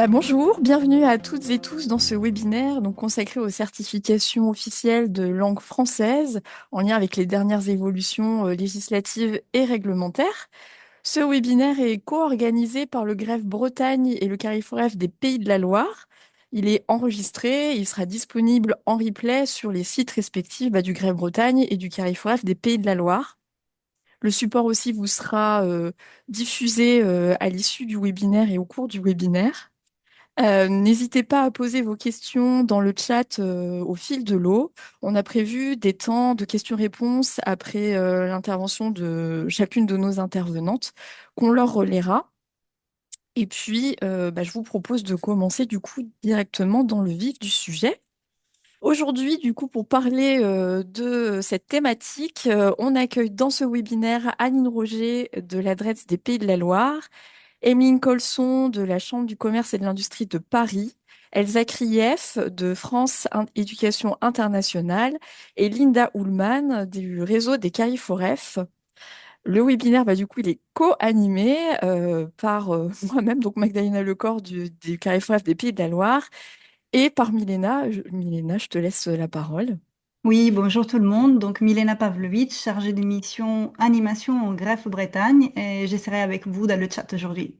Bonjour, bienvenue à toutes et tous dans ce webinaire consacré aux certifications officielles de langue française en lien avec les dernières évolutions législatives et réglementaires. Ce webinaire est co-organisé par le Greffe Bretagne et le Carrefour F des Pays de la Loire. Il est enregistré, il sera disponible en replay sur les sites respectifs du Greffe Bretagne et du Carrefour F des Pays de la Loire. Le support aussi vous sera diffusé à l'issue du webinaire et au cours du webinaire. N'hésitez pas à poser vos questions dans le chat au fil de l'eau. On a prévu des temps de questions-réponses après l'intervention de chacune de nos intervenantes qu'on leur relaiera. Et puis, je vous propose de commencer du coup directement dans le vif du sujet. Aujourd'hui, du coup, pour parler de cette thématique, on accueille dans ce webinaire Aline Roger de l'adresse des Pays de la Loire, Emeline Colson de la Chambre du commerce et de l'industrie de Paris, Elsa Krief de Éducation internationale et Linda Ullmann du réseau des Carrefour F. Le webinaire, du coup, il est co-animé par moi-même, donc Magdalena Lecor du Carrefour F des Pays de la Loire, et par Milena. Milena, je te laisse la parole. Oui, bonjour tout le monde. Donc, Milena Pavlovic, chargée de mission animation au Greffe Bretagne, et je serai avec vous dans le chat aujourd'hui.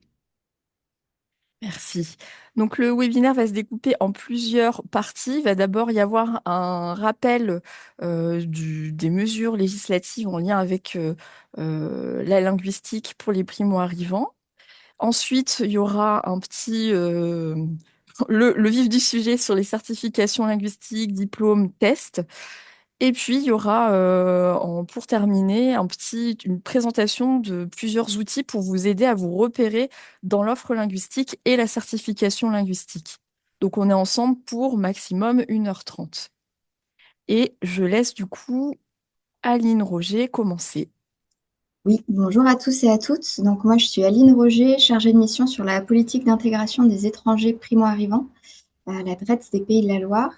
Merci. Donc le webinaire va se découper en plusieurs parties. Il va d'abord y avoir un rappel des mesures législatives en lien avec la linguistique pour les primo-arrivants. Ensuite, il y aura un petit le vif du sujet sur les certifications linguistiques, diplômes, tests. Et puis, il y aura, pour terminer, une présentation de plusieurs outils pour vous aider à vous repérer dans l'offre linguistique et la certification linguistique. Donc, on est ensemble pour maximum 1h30. Et je laisse du coup Aline Roger commencer. Oui, bonjour à tous et à toutes. Donc moi, je suis Aline Roger, chargée de mission sur la politique d'intégration des étrangers primo-arrivants à la DRETS des Pays de la Loire.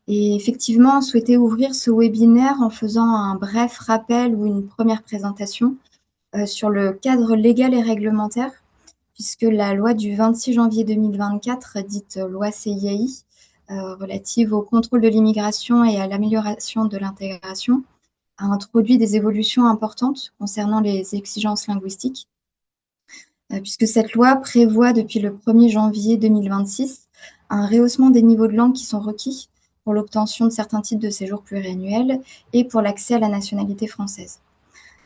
Et effectivement, on souhaitait ouvrir ce webinaire en faisant un bref rappel ou une première présentation sur le cadre légal et réglementaire, puisque la loi du 26 janvier 2024, dite loi CIAI, relative au contrôle de l'immigration et à l'amélioration de l'intégration, a introduit des évolutions importantes concernant les exigences linguistiques, puisque cette loi prévoit depuis le 1er janvier 2026 un rehaussement des niveaux de langue qui sont requis pour l'obtention de certains titres de séjour pluriannuels et pour l'accès à la nationalité française.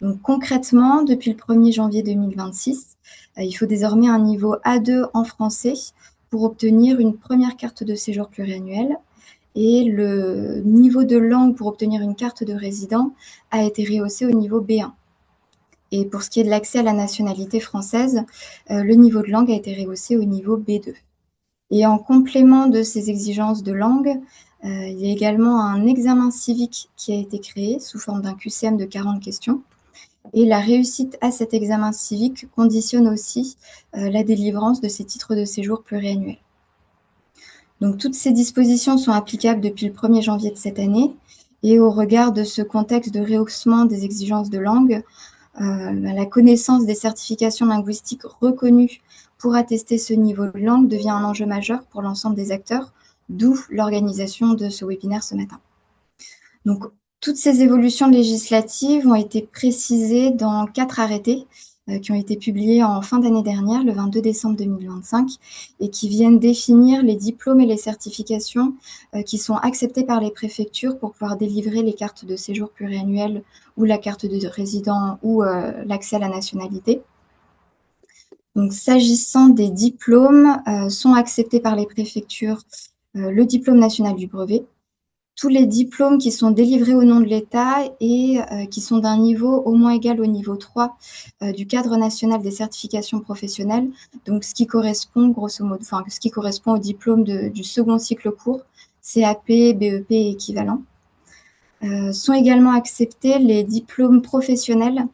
Donc concrètement, depuis le 1er janvier 2026, il faut désormais un niveau A2 en français pour obtenir une première carte de séjour pluriannuel, et le niveau de langue pour obtenir une carte de résident a été rehaussé au niveau B1. Et pour ce qui est de l'accès à la nationalité française, le niveau de langue a été rehaussé au niveau B2. Et en complément de ces exigences de langue, il y a également un examen civique qui a été créé sous forme d'un QCM de 40 questions. Et la réussite à cet examen civique conditionne aussi la délivrance de ces titres de séjour pluriannuels. Donc toutes ces dispositions sont applicables depuis le 1er janvier de cette année. Et au regard de ce contexte de rehaussement des exigences de langue, la connaissance des certifications linguistiques reconnues pour attester ce niveau de langue devient un enjeu majeur pour l'ensemble des acteurs, d'où l'organisation de ce webinaire ce matin. Donc, toutes ces évolutions législatives ont été précisées dans 4 arrêtés qui ont été publiés en fin d'année dernière, le 22 décembre 2025, et qui viennent définir les diplômes et les certifications qui sont acceptés par les préfectures pour pouvoir délivrer les cartes de séjour pluriannuelles ou la carte de résident ou l'accès à la nationalité. Donc, s'agissant des diplômes, sont acceptés par les préfectures le diplôme national du brevet, tous les diplômes qui sont délivrés au nom de l'État et qui sont d'un niveau au moins égal au niveau 3 du cadre national des certifications professionnelles, donc ce qui correspond grosso modo, enfin ce qui correspond au diplôme du second cycle court, CAP, BEP et équivalent. Sont également acceptés les diplômes professionnels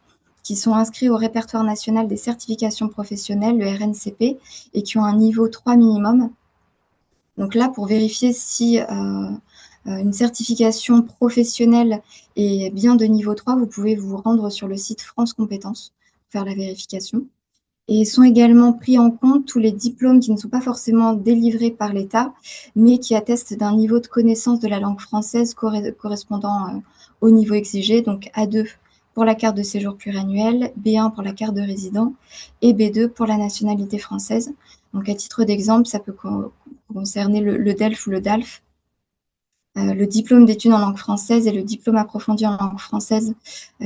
qui sont inscrits au répertoire national des certifications professionnelles, le RNCP, et qui ont un niveau 3 minimum. Donc là, pour vérifier si une certification professionnelle est bien de niveau 3, vous pouvez vous rendre sur le site France Compétences pour faire la vérification. Et sont également pris en compte tous les diplômes qui ne sont pas forcément délivrés par l'État, mais qui attestent d'un niveau de connaissance de la langue française correspondant au niveau exigé, donc A2 pour la carte de séjour pluriannuelle, B1 pour la carte de résident et B2 pour la nationalité française. Donc à titre d'exemple, ça peut concerner le DELF ou le DALF, le diplôme d'études en langue française et le diplôme approfondi en langue française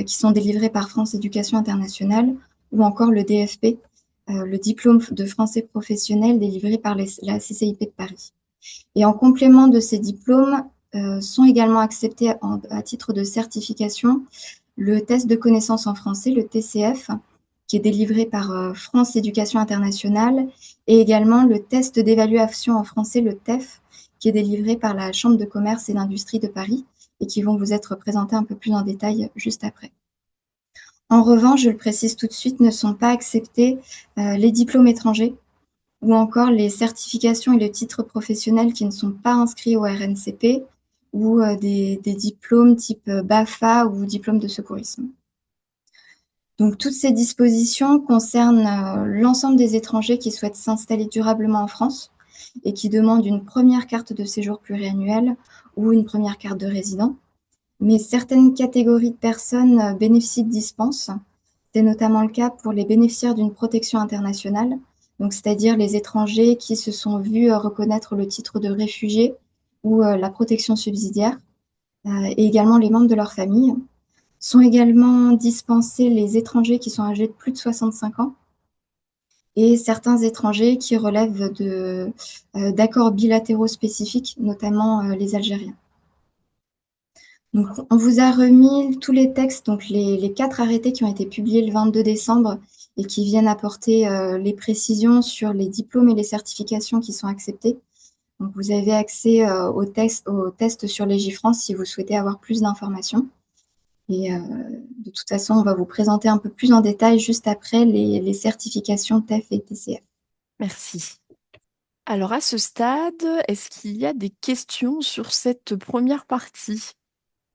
qui sont délivrés par France Éducation Internationale, ou encore le DFP, le diplôme de français professionnel délivré par la CCIP de Paris. Et en complément de ces diplômes, sont également acceptés à titre de certification le test de connaissance en français, le TCF, qui est délivré par France Éducation Internationale, et également le test d'évaluation en français, le TEF, qui est délivré par la Chambre de commerce et d'industrie de Paris et qui vont vous être présentés un peu plus en détail juste après. En revanche, je le précise tout de suite, ne sont pas acceptés les diplômes étrangers ou encore les certifications et les titres professionnels qui ne sont pas inscrits au RNCP ou des diplômes type BAFA ou diplôme de secourisme. Donc, toutes ces dispositions concernent l'ensemble des étrangers qui souhaitent s'installer durablement en France et qui demandent une première carte de séjour pluriannuelle ou une première carte de résident. Mais certaines catégories de personnes bénéficient de dispenses. C'est notamment le cas pour les bénéficiaires d'une protection internationale, donc c'est-à-dire les étrangers qui se sont vus reconnaître le titre de réfugié ou la protection subsidiaire, et également les membres de leur famille. Sont également dispensés les étrangers qui sont âgés de plus de 65 ans et certains étrangers qui relèvent d'accords bilatéraux spécifiques, notamment les Algériens. Donc, on vous a remis tous les textes, donc les 4 arrêtés qui ont été publiés le 22 décembre et qui viennent apporter les précisions sur les diplômes et les certifications qui sont acceptés. Donc, vous avez accès au test sur Légifrance si vous souhaitez avoir plus d'informations. Et de toute façon, on va vous présenter un peu plus en détail juste après les certifications TEF et TCF. Merci. Alors à ce stade, est-ce qu'il y a des questions sur cette première partie?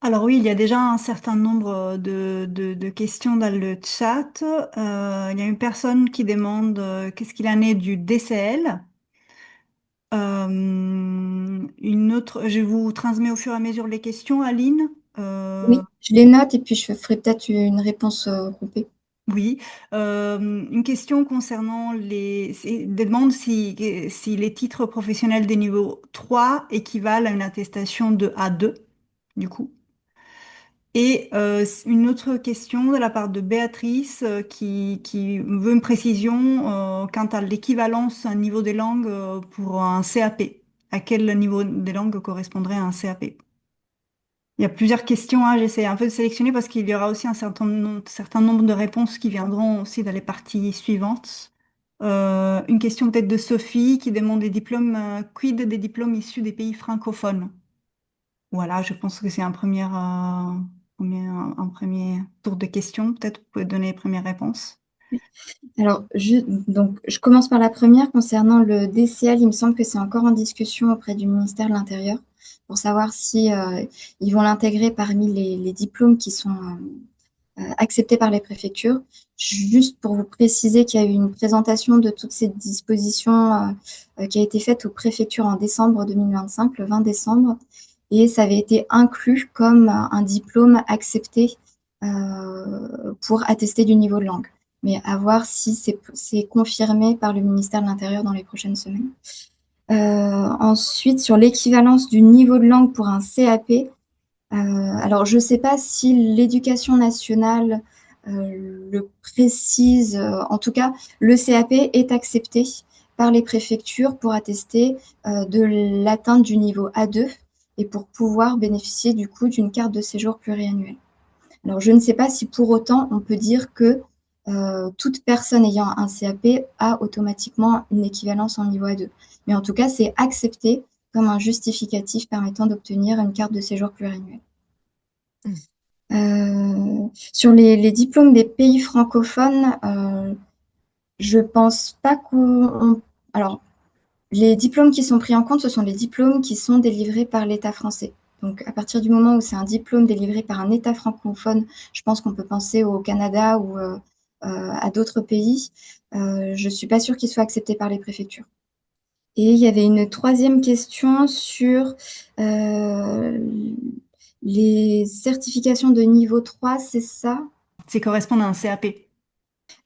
Alors oui, il y a déjà un certain nombre de questions dans le chat. Il y a une personne qui demande qu'est-ce qu'il en est du DCL. Une autre, je vous transmets au fur et à mesure les questions, Aline. Oui, je les note et puis je ferai peut-être une réponse groupée. Oui, une question concernant demande si les titres professionnels des niveaux 3 équivalent à une attestation de A2, du coup. Et une autre question de la part de Béatrice qui veut une précision quant à l'équivalence à niveau des langues pour un CAP. À quel niveau des langues correspondrait un CAP? Il y a plusieurs questions, hein. J'essaie un peu de sélectionner parce qu'il y aura aussi un certain nombre de réponses qui viendront aussi dans les parties suivantes. Une question peut-être de Sophie qui demande des diplômes, quid des diplômes issus des pays francophones? Voilà, je pense que c'est un premier tour de questions. Peut-être vous pouvez donner les premières réponses. Alors, donc, je commence par la première concernant le DCL. Il me semble que c'est encore en discussion auprès du ministère de l'Intérieur pour savoir si ils vont l'intégrer parmi les diplômes qui sont acceptés par les préfectures. Juste pour vous préciser qu'il y a eu une présentation de toutes ces dispositions qui a été faite aux préfectures en décembre 2025, le 20 décembre, et ça avait été inclus comme un diplôme accepté pour attester du niveau de langue. Mais à voir si c'est confirmé par le ministère de l'Intérieur dans les prochaines semaines. Ensuite, sur l'équivalence du niveau de langue pour un CAP, alors je ne sais pas si l'Éducation nationale le précise. En tout cas, le CAP est accepté par les préfectures pour attester de l'atteinte du niveau A2 et pour pouvoir bénéficier du coup d'une carte de séjour pluriannuelle. Alors, je ne sais pas si pour autant on peut dire que toute personne ayant un CAP a automatiquement une équivalence en niveau A2. Mais en tout cas, c'est accepté comme un justificatif permettant d'obtenir une carte de séjour pluriannuelle. Sur les diplômes des pays francophones, je pense pas qu'on... Alors, les diplômes qui sont pris en compte, ce sont les diplômes qui sont délivrés par l'État français. Donc, à partir du moment où c'est un diplôme délivré par un État francophone, je pense qu'on peut penser au Canada ou à d'autres pays, je ne suis pas sûre qu'ils soient acceptés par les préfectures. Et il y avait une troisième question sur les certifications de niveau 3, c'est ça? C'est correspondant à un CAP.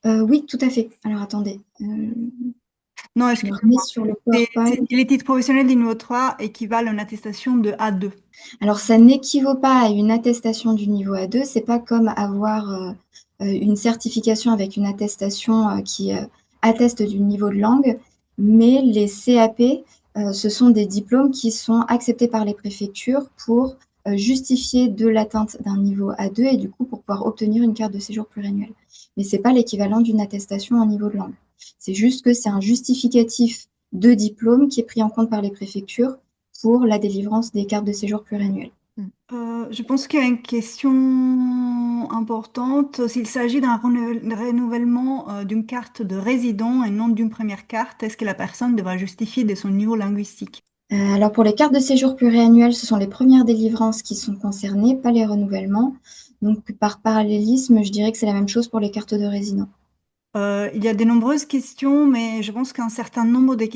Oui, tout à fait. Alors attendez, Non, je me remets excusez-moi. sur le PowerPoint. Les titres professionnels du niveau 3 équivalent à une attestation de A2. Alors, ça n'équivaut pas à une attestation du niveau A2. C'est pas comme avoir une certification avec une attestation qui atteste du niveau de langue. Mais les CAP, ce sont des diplômes qui sont acceptés par les préfectures pour justifier de l'atteinte d'un niveau A2 et du coup pour pouvoir obtenir une carte de séjour pluriannuelle. Mais c'est pas l'équivalent d'une attestation en niveau de langue. C'est juste que c'est un justificatif de diplôme qui est pris en compte par les préfectures pour la délivrance des cartes de séjour pluriannuelles. Je pense qu'il y a une question importante. S'il s'agit d'un renouvellement d'une carte de résident et non d'une première carte, est-ce que la personne devra justifier de son niveau linguistique? Alors pour les cartes de séjour pluriannuelles, ce sont les premières délivrances qui sont concernées, pas les renouvellements. Donc par parallélisme, je dirais que c'est la même chose pour les cartes de résident. Il y a de nombreuses questions, mais je pense qu'un certain nombre de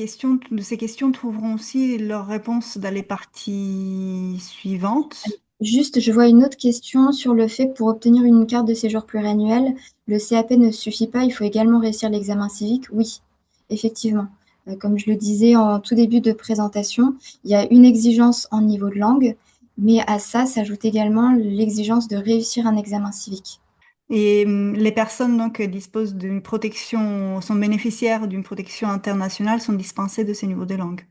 ces questions trouveront aussi leur réponse dans les parties suivantes. Juste, je vois une autre question sur le fait que pour obtenir une carte de séjour pluriannuelle, le CAP ne suffit pas, il faut également réussir l'examen civique. Oui, effectivement. Comme je le disais en tout début de présentation, il y a une exigence en niveau de langue, mais à ça s'ajoute également l'exigence de réussir un examen civique. Et les personnes donc disposent d'une protection, sont bénéficiaires d'une protection internationale, sont dispensées de ces niveaux de langue.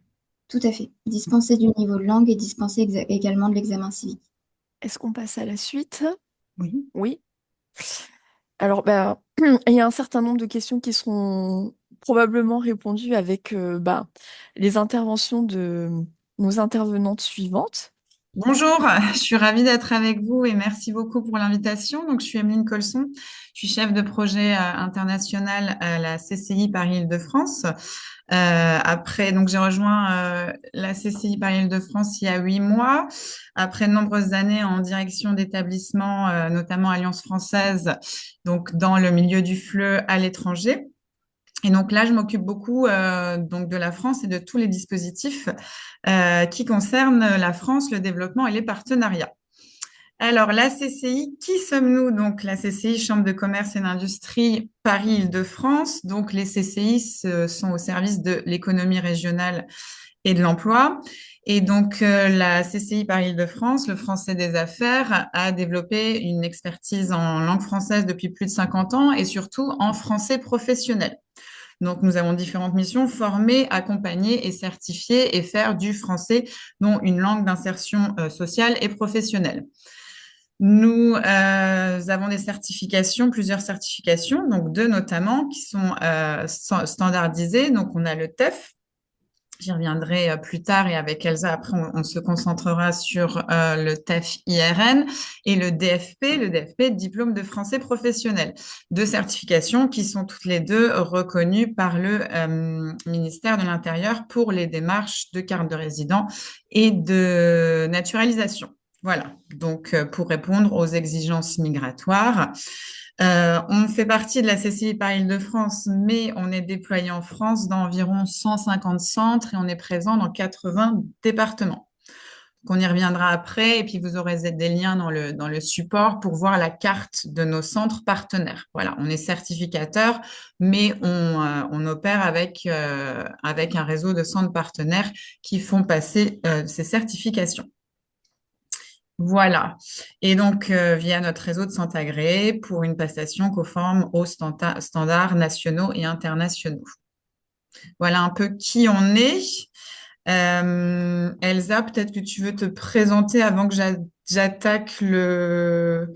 Tout à fait. Dispenser du niveau de langue et dispenser également de l'examen civique. Est-ce qu'on passe à la suite? Oui. Oui. Alors, bah, il y a un certain nombre de questions qui seront probablement répondues avec les interventions de nos intervenantes suivantes. Bonjour, je suis ravie d'être avec vous et merci beaucoup pour l'invitation. Donc, je suis Emeline Colson, je suis chef de projet international à la CCI Paris-Île-de-France. Donc j'ai rejoint la CCI Paris-Île-de-France il y a 8 mois. Après de nombreuses années en direction d'établissements, notamment Alliance française, donc dans le milieu du FLE à l'étranger. Et donc là, je m'occupe beaucoup donc de la France et de tous les dispositifs qui concernent la France, le développement et les partenariats. Alors, la CCI, qui sommes-nous? Donc, la CCI, Chambre de commerce et d'industrie Paris-Île-de-France. Donc, les CCI sont au service de l'économie régionale et de l'emploi. Et donc, la CCI Paris-Île-de-France, le français des affaires, a développé une expertise en langue française depuis plus de 50 ans et surtout en français professionnel. Donc, nous avons différentes missions, former, accompagner et certifier et faire du français, dont une langue d'insertion sociale et professionnelle. Nous avons des certifications, plusieurs certifications, donc deux notamment, qui sont standardisées. Donc, on a le TEF, j'y reviendrai plus tard et avec Elsa, après, on se concentrera sur le TEF IRN et le DFP, Diplôme de français professionnel. Deux certifications qui sont toutes les deux reconnues par le ministère de l'Intérieur pour les démarches de carte de résident et de naturalisation. Voilà, donc pour répondre aux exigences migratoires. On fait partie de la CCI Paris-Île-de-France, mais on est déployé en France dans environ 150 centres et on est présent dans 80 départements. Donc on y reviendra après et puis vous aurez des liens dans le support pour voir la carte de nos centres partenaires. Voilà, on est certificateur, mais on opère avec un réseau de centres partenaires qui font passer ces certifications. Voilà. Et donc, via notre réseau de centres agréés pour une passation conforme aux standards nationaux et internationaux. Voilà un peu qui on est. Elsa, peut-être que tu veux te présenter avant que j'attaque le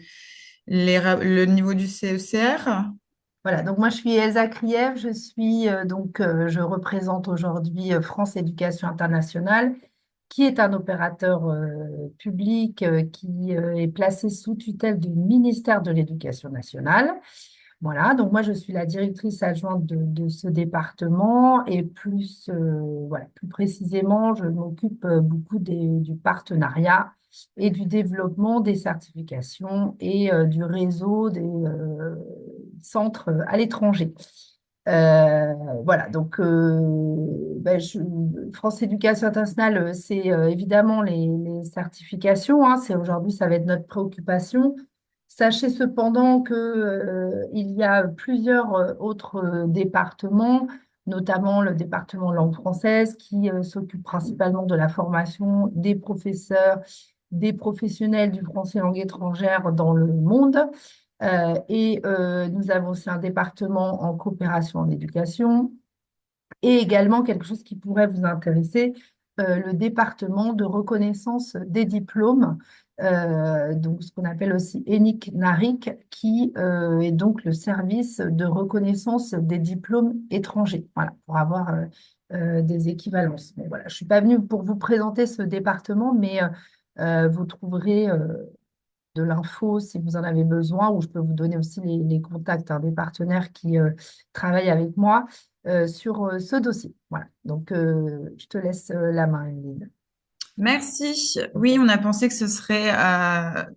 niveau du CECR. Voilà, donc moi je suis Elsa Krief, je représente aujourd'hui France Éducation Internationale, qui est un opérateur public qui est placé sous tutelle du ministère de l'Éducation nationale. Voilà, donc moi je suis la directrice adjointe de ce département et plus précisément, je m'occupe beaucoup du partenariat et du développement des certifications et du réseau des centres à l'étranger. Voilà, donc France Éducation Internationale, c'est évidemment les certifications, hein, aujourd'hui, ça va être notre préoccupation. Sachez cependant que, il y a plusieurs autres départements, notamment le département langue française, qui s'occupe principalement de la formation des professeurs, des professionnels du français langue étrangère dans le monde. Nous avons aussi un département en coopération en éducation et également quelque chose qui pourrait vous intéresser, le département de reconnaissance des diplômes, donc ce qu'on appelle aussi ENIC-NARIC, qui est donc le service de reconnaissance des diplômes étrangers, voilà, pour avoir des équivalences. Bon, voilà, je ne suis pas venue pour vous présenter ce département, mais vous trouverez de l'info si vous en avez besoin, ou je peux vous donner aussi les contacts, hein, des partenaires qui travaillent avec moi sur ce dossier. Voilà, donc je te laisse la main, Emeline. Merci. Oui, on a pensé que ce serait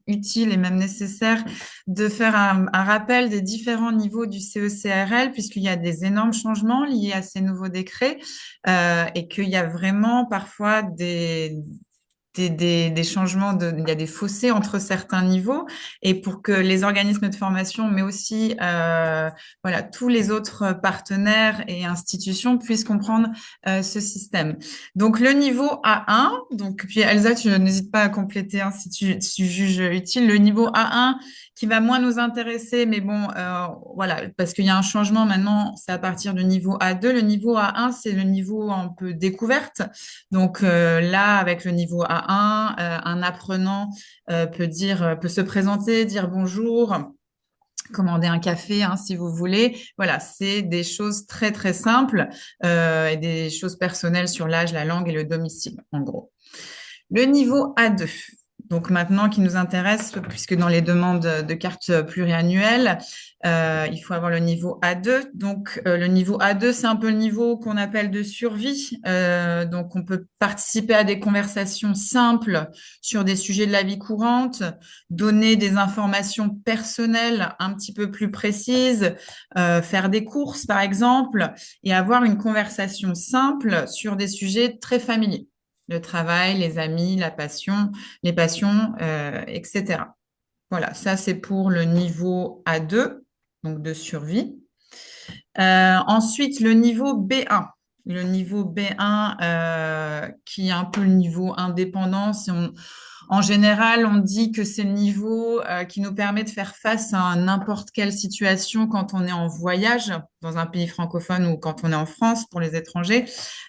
utile et même nécessaire de faire un rappel des différents niveaux du CECRL, puisqu'il y a des énormes changements liés à ces nouveaux décrets et qu'il y a vraiment parfois des changements il y a des fossés entre certains niveaux, et pour que les organismes de formation, mais aussi voilà, tous les autres partenaires et institutions puissent comprendre ce système. Donc le niveau A1, donc puis Elsa, tu n'hésites pas à compléter, hein, si tu juges utile. Le niveau A1 qui va moins nous intéresser, mais bon, voilà, parce qu'il y a un changement maintenant, c'est à partir du niveau A2. Le niveau A1, c'est le niveau un peu découverte. Donc là, avec le niveau A1, un apprenant peut se présenter, dire bonjour, commander un café, hein, si vous voulez. Voilà, c'est des choses très très simples et des choses personnelles sur l'âge, la langue et le domicile, en gros. Le niveau A2. Donc maintenant, qui nous intéresse, puisque dans les demandes de cartes pluriannuelles, il faut avoir le niveau A2. Donc le niveau A2, c'est un peu le niveau qu'on appelle de survie. Donc on peut participer à des conversations simples sur des sujets de la vie courante, donner des informations personnelles un petit peu plus précises, faire des courses par exemple, et avoir une conversation simple sur des sujets très familiers. Le travail, les amis, les passions, etc. Voilà, ça c'est pour le niveau A2, donc de survie. Ensuite, le niveau B1. Le niveau B1, qui est un peu le niveau indépendance. En général, on dit que c'est le niveau qui nous permet de faire face à n'importe quelle situation quand on est en voyage dans un pays francophone ou quand on est en France pour les étrangers.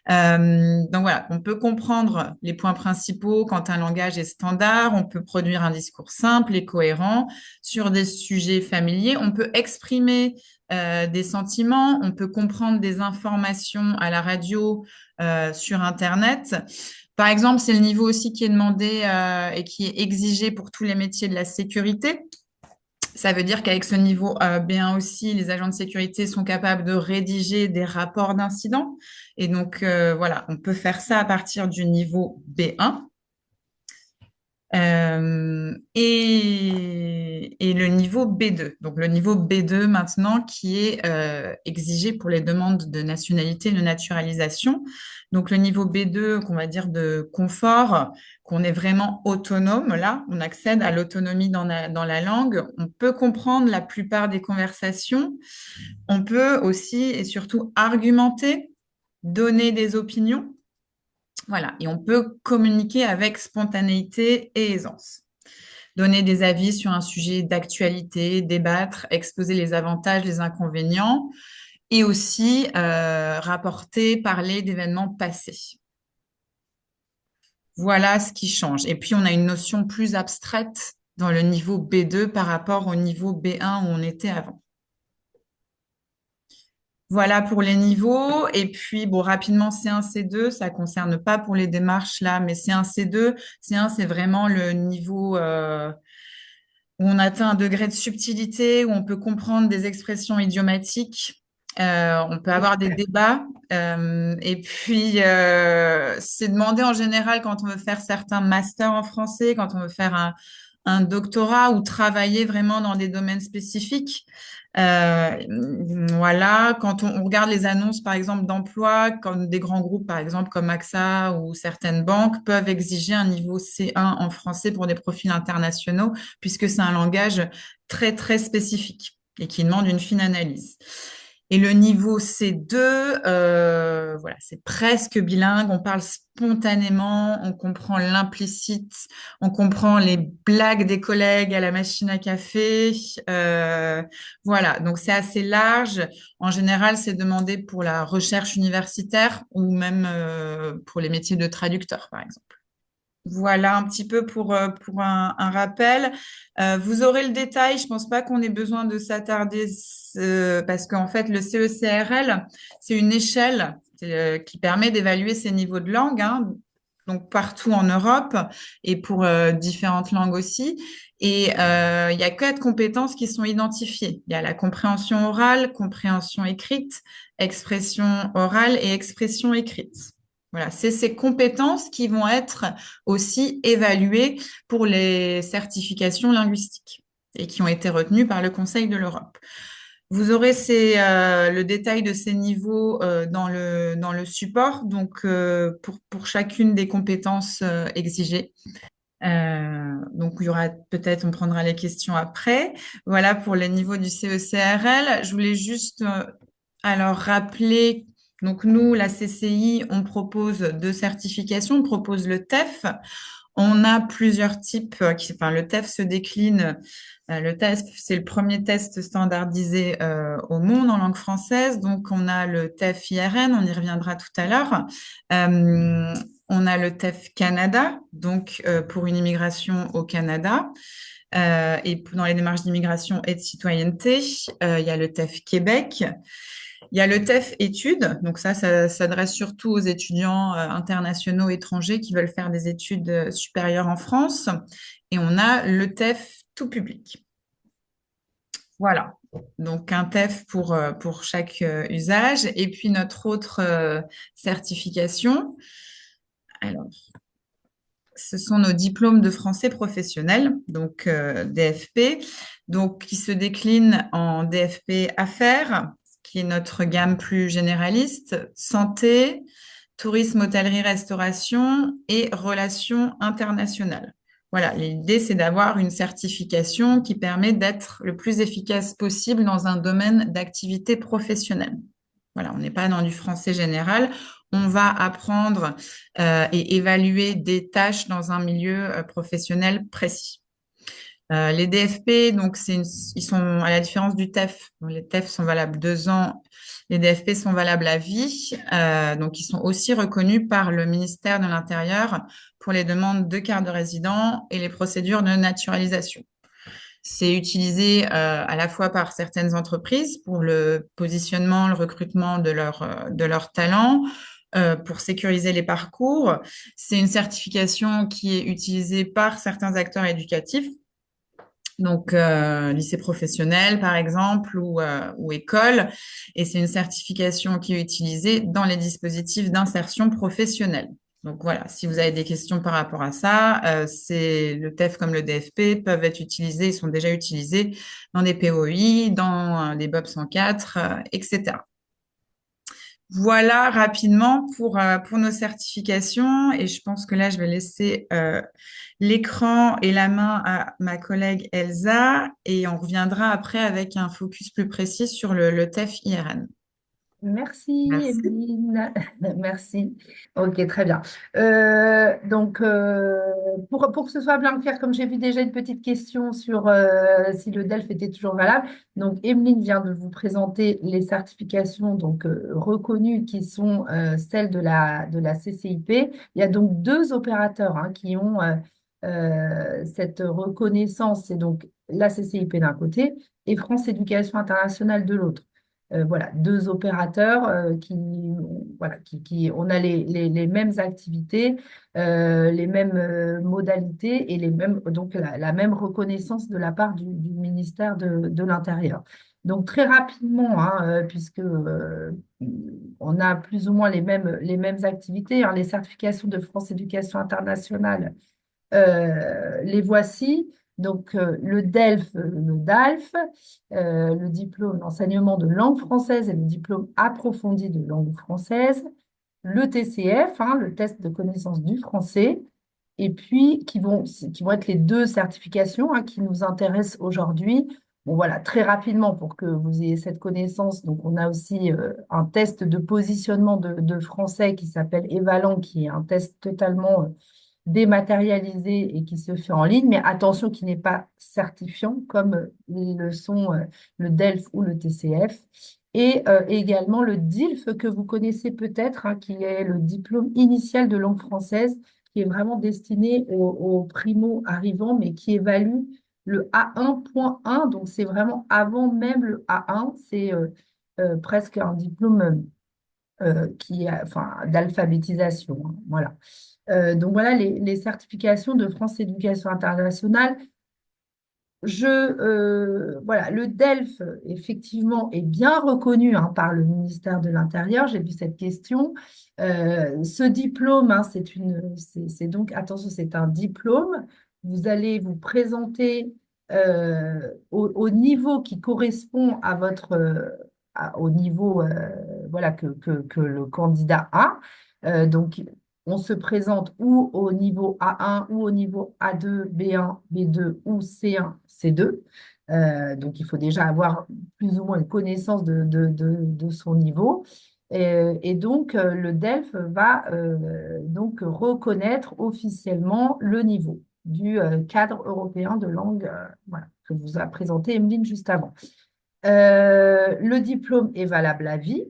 Donc voilà, on peut comprendre les points principaux quand un langage est standard, on peut produire un discours simple et cohérent sur des sujets familiers, on peut exprimer des sentiments, on peut comprendre des informations à la radio, sur Internet. Par exemple, c'est le niveau aussi qui est demandé et qui est exigé pour tous les métiers de la sécurité. Ça veut dire qu'avec ce niveau B1 aussi, les agents de sécurité sont capables de rédiger des rapports d'incidents. Et donc, voilà, on peut faire ça à partir du niveau B1. Et le niveau B2. Donc, le niveau B2 maintenant qui est exigé pour les demandes de nationalité et de naturalisation. Donc, le niveau B2, qu'on va dire de confort, qu'on est vraiment autonome. Là, on accède à l'autonomie dans la langue. On peut comprendre la plupart des conversations. On peut aussi et surtout argumenter, donner des opinions. Voilà, et on peut communiquer avec spontanéité et aisance. Donner des avis sur un sujet d'actualité, débattre, exposer les avantages, les inconvénients, et aussi rapporter, parler d'événements passés. Voilà ce qui change. Et puis, on a une notion plus abstraite dans le niveau B2 par rapport au niveau B1 où on était avant. Voilà pour les niveaux. Et puis, bon, rapidement, C1, C2, ça concerne pas pour les démarches là, mais C1, C2. C1, c'est vraiment le niveau où on atteint un degré de subtilité, où on peut comprendre des expressions idiomatiques On peut avoir des débats. Et puis, c'est demandé en général quand on veut faire certains masters en français, quand on veut faire un doctorat ou travailler vraiment dans des domaines spécifiques. Euh, voilà, quand on regarde les annonces, par exemple, d'emploi, comme des grands groupes, par exemple, comme AXA ou certaines banques, peuvent exiger un niveau C1 en français pour des profils internationaux, puisque c'est un langage très, très spécifique et qui demande une fine analyse. Et le niveau C2, voilà, c'est presque bilingue. On parle spontanément, on comprend l'implicite, on comprend les blagues des collègues à la machine à café. Voilà, donc c'est assez large. En général, c'est demandé pour la recherche universitaire ou même pour les métiers de traducteur, par exemple. Voilà un petit peu pour un rappel. Vous aurez le détail. Je pense pas qu'on ait besoin de s'attarder parce qu'en fait, le CECRL, c'est une échelle qui permet d'évaluer ces niveaux de langue, hein, donc partout en Europe et pour différentes langues aussi. Et il y a 4 compétences qui sont identifiées. Il y a la compréhension orale, compréhension écrite, expression orale et expression écrite. Voilà, c'est ces compétences qui vont être aussi évaluées pour les certifications linguistiques et qui ont été retenues par le Conseil de l'Europe. Vous aurez le détail de ces niveaux dans le support, donc pour chacune des compétences exigées. Donc, il y aura peut-être, on prendra les questions après. Voilà pour les niveaux du CECRL. Je voulais juste alors rappeler, donc nous, la CCI, on propose 2 certifications, on propose le TEF. On a plusieurs types, enfin, le TEF se décline. Le TEF, c'est le premier test standardisé au monde en langue française. Donc, on a le TEF IRN, on y reviendra tout à l'heure. On a le TEF Canada, donc pour une immigration au Canada. Et dans les démarches d'immigration et de citoyenneté, il y a le TEF Québec. Il y a le TEF études, donc ça s'adresse surtout aux étudiants internationaux étrangers qui veulent faire des études supérieures en France. Et on a le TEF tout public. Voilà, donc un TEF pour chaque usage. Et puis notre autre certification, alors, ce sont nos diplômes de français professionnel, donc DFP, donc qui se déclinent en DFP affaires, qui est notre gamme plus généraliste, santé, tourisme, hôtellerie, restauration et relations internationales. Voilà, l'idée, c'est d'avoir une certification qui permet d'être le plus efficace possible dans un domaine d'activité professionnelle. Voilà, on n'est pas dans du français général. On va apprendre et évaluer des tâches dans un milieu professionnel précis. Les DFP, donc ils sont à la différence du TEF. Donc, les TEF sont valables 2 ans, les DFP sont valables à vie. Donc ils sont aussi reconnus par le ministère de l'Intérieur pour les demandes de carte de résident et les procédures de naturalisation. C'est utilisé à la fois par certaines entreprises pour le positionnement, le recrutement de leurs talents, pour sécuriser les parcours. C'est une certification qui est utilisée par certains acteurs éducatifs, donc lycée professionnel par exemple ou école, et c'est une certification qui est utilisée dans les dispositifs d'insertion professionnelle. Donc voilà, si vous avez des questions par rapport à ça, c'est le TEF comme le DFP peuvent être utilisés, ils sont déjà utilisés dans des POI, dans des BOP 104, etc. Voilà rapidement pour nos certifications, et je pense que là, je vais laisser l'écran et la main à ma collègue Elsa, et on reviendra après avec un focus plus précis sur le TEF IRN. Merci, Merci. Emeline. Merci. Ok, très bien. Donc, pour que ce soit bien clair, comme j'ai vu déjà une petite question sur si le DELF était toujours valable, donc Emeline vient de vous présenter les certifications donc, reconnues qui sont celles de la CCIP. Il y a donc 2 opérateurs hein, qui ont cette reconnaissance, c'est donc la CCIP d'un côté et France Éducation Internationale de l'autre. Voilà, 2 opérateurs voilà, on a les mêmes activités, les mêmes modalités et donc la même reconnaissance de la part du ministère de l'Intérieur. Donc très rapidement, hein, puisque on a plus ou moins les mêmes activités, hein, les certifications de France Éducation Internationale, les voici. Donc le DELF, le DALF, le diplôme d'enseignement de langue française et le diplôme approfondi de langue française, le TCF, hein, le test de connaissance du français, et puis qui vont être les deux certifications, hein, qui nous intéressent aujourd'hui. Bon, voilà, très rapidement pour que vous ayez cette connaissance. Donc, on a aussi un test de positionnement de français qui s'appelle Evalan, qui est un test totalement dématérialisé et qui se fait en ligne, mais attention, qui n'est pas certifiant comme le sont le DELF ou le TCF. Et également le DILF que vous connaissez peut-être, hein, qui est le diplôme initial de langue française, qui est vraiment destiné aux primo-arrivants, mais qui évalue le A1.1. Donc, c'est vraiment avant même le A1. C'est presque un diplôme enfin, d'alphabétisation, hein, voilà. Donc, voilà les certifications de France Éducation Internationale. Voilà, le DELF, effectivement, est bien reconnu, hein, par le ministère de l'Intérieur. J'ai vu cette question. Ce diplôme, hein, c'est donc, attention, c'est un diplôme. Vous allez vous présenter au niveau qui correspond à au niveau voilà, que le candidat a. Donc, on se présente ou au niveau A1 ou au niveau A2, B1, B2 ou C1, C2. Donc, il faut déjà avoir plus ou moins une connaissance de son niveau. Et donc, le DELF va donc reconnaître officiellement le niveau du cadre européen de langue, voilà, que vous a présenté Emeline juste avant. Le diplôme est valable à vie.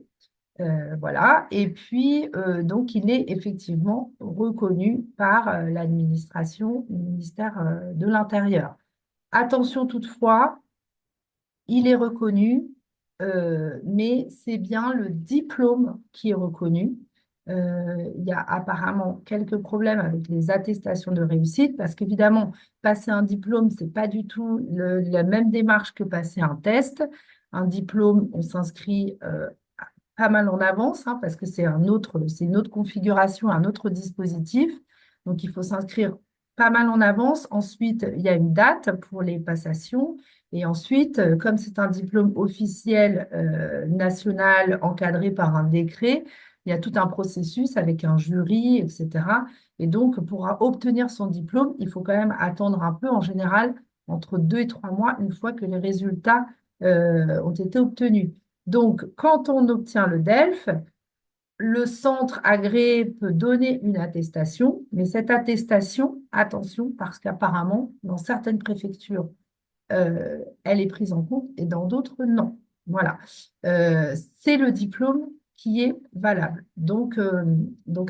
Voilà. Et puis, donc, il est effectivement reconnu par l'administration, le ministère de l'Intérieur. Attention toutefois, il est reconnu, mais c'est bien le diplôme qui est reconnu. Il y a apparemment quelques problèmes avec les attestations de réussite, parce qu'évidemment, passer un diplôme, ce n'est pas du tout la même démarche que passer un test. Un diplôme, on s'inscrit pas mal en avance, hein, parce que c'est une autre configuration, un autre dispositif. Donc, il faut s'inscrire pas mal en avance. Ensuite, il y a une date pour les passations. Et ensuite, comme c'est un diplôme officiel national encadré par un décret, il y a tout un processus avec un jury, etc. Et donc, pour obtenir son diplôme, il faut quand même attendre un peu, en général, entre 2 et 3 mois, une fois que les résultats ont été obtenus. Donc, quand on obtient le DELF, le centre agréé peut donner une attestation, mais cette attestation, attention, parce qu'apparemment, dans certaines préfectures, elle est prise en compte et dans d'autres, non. Voilà. C'est le diplôme qui est valable. Donc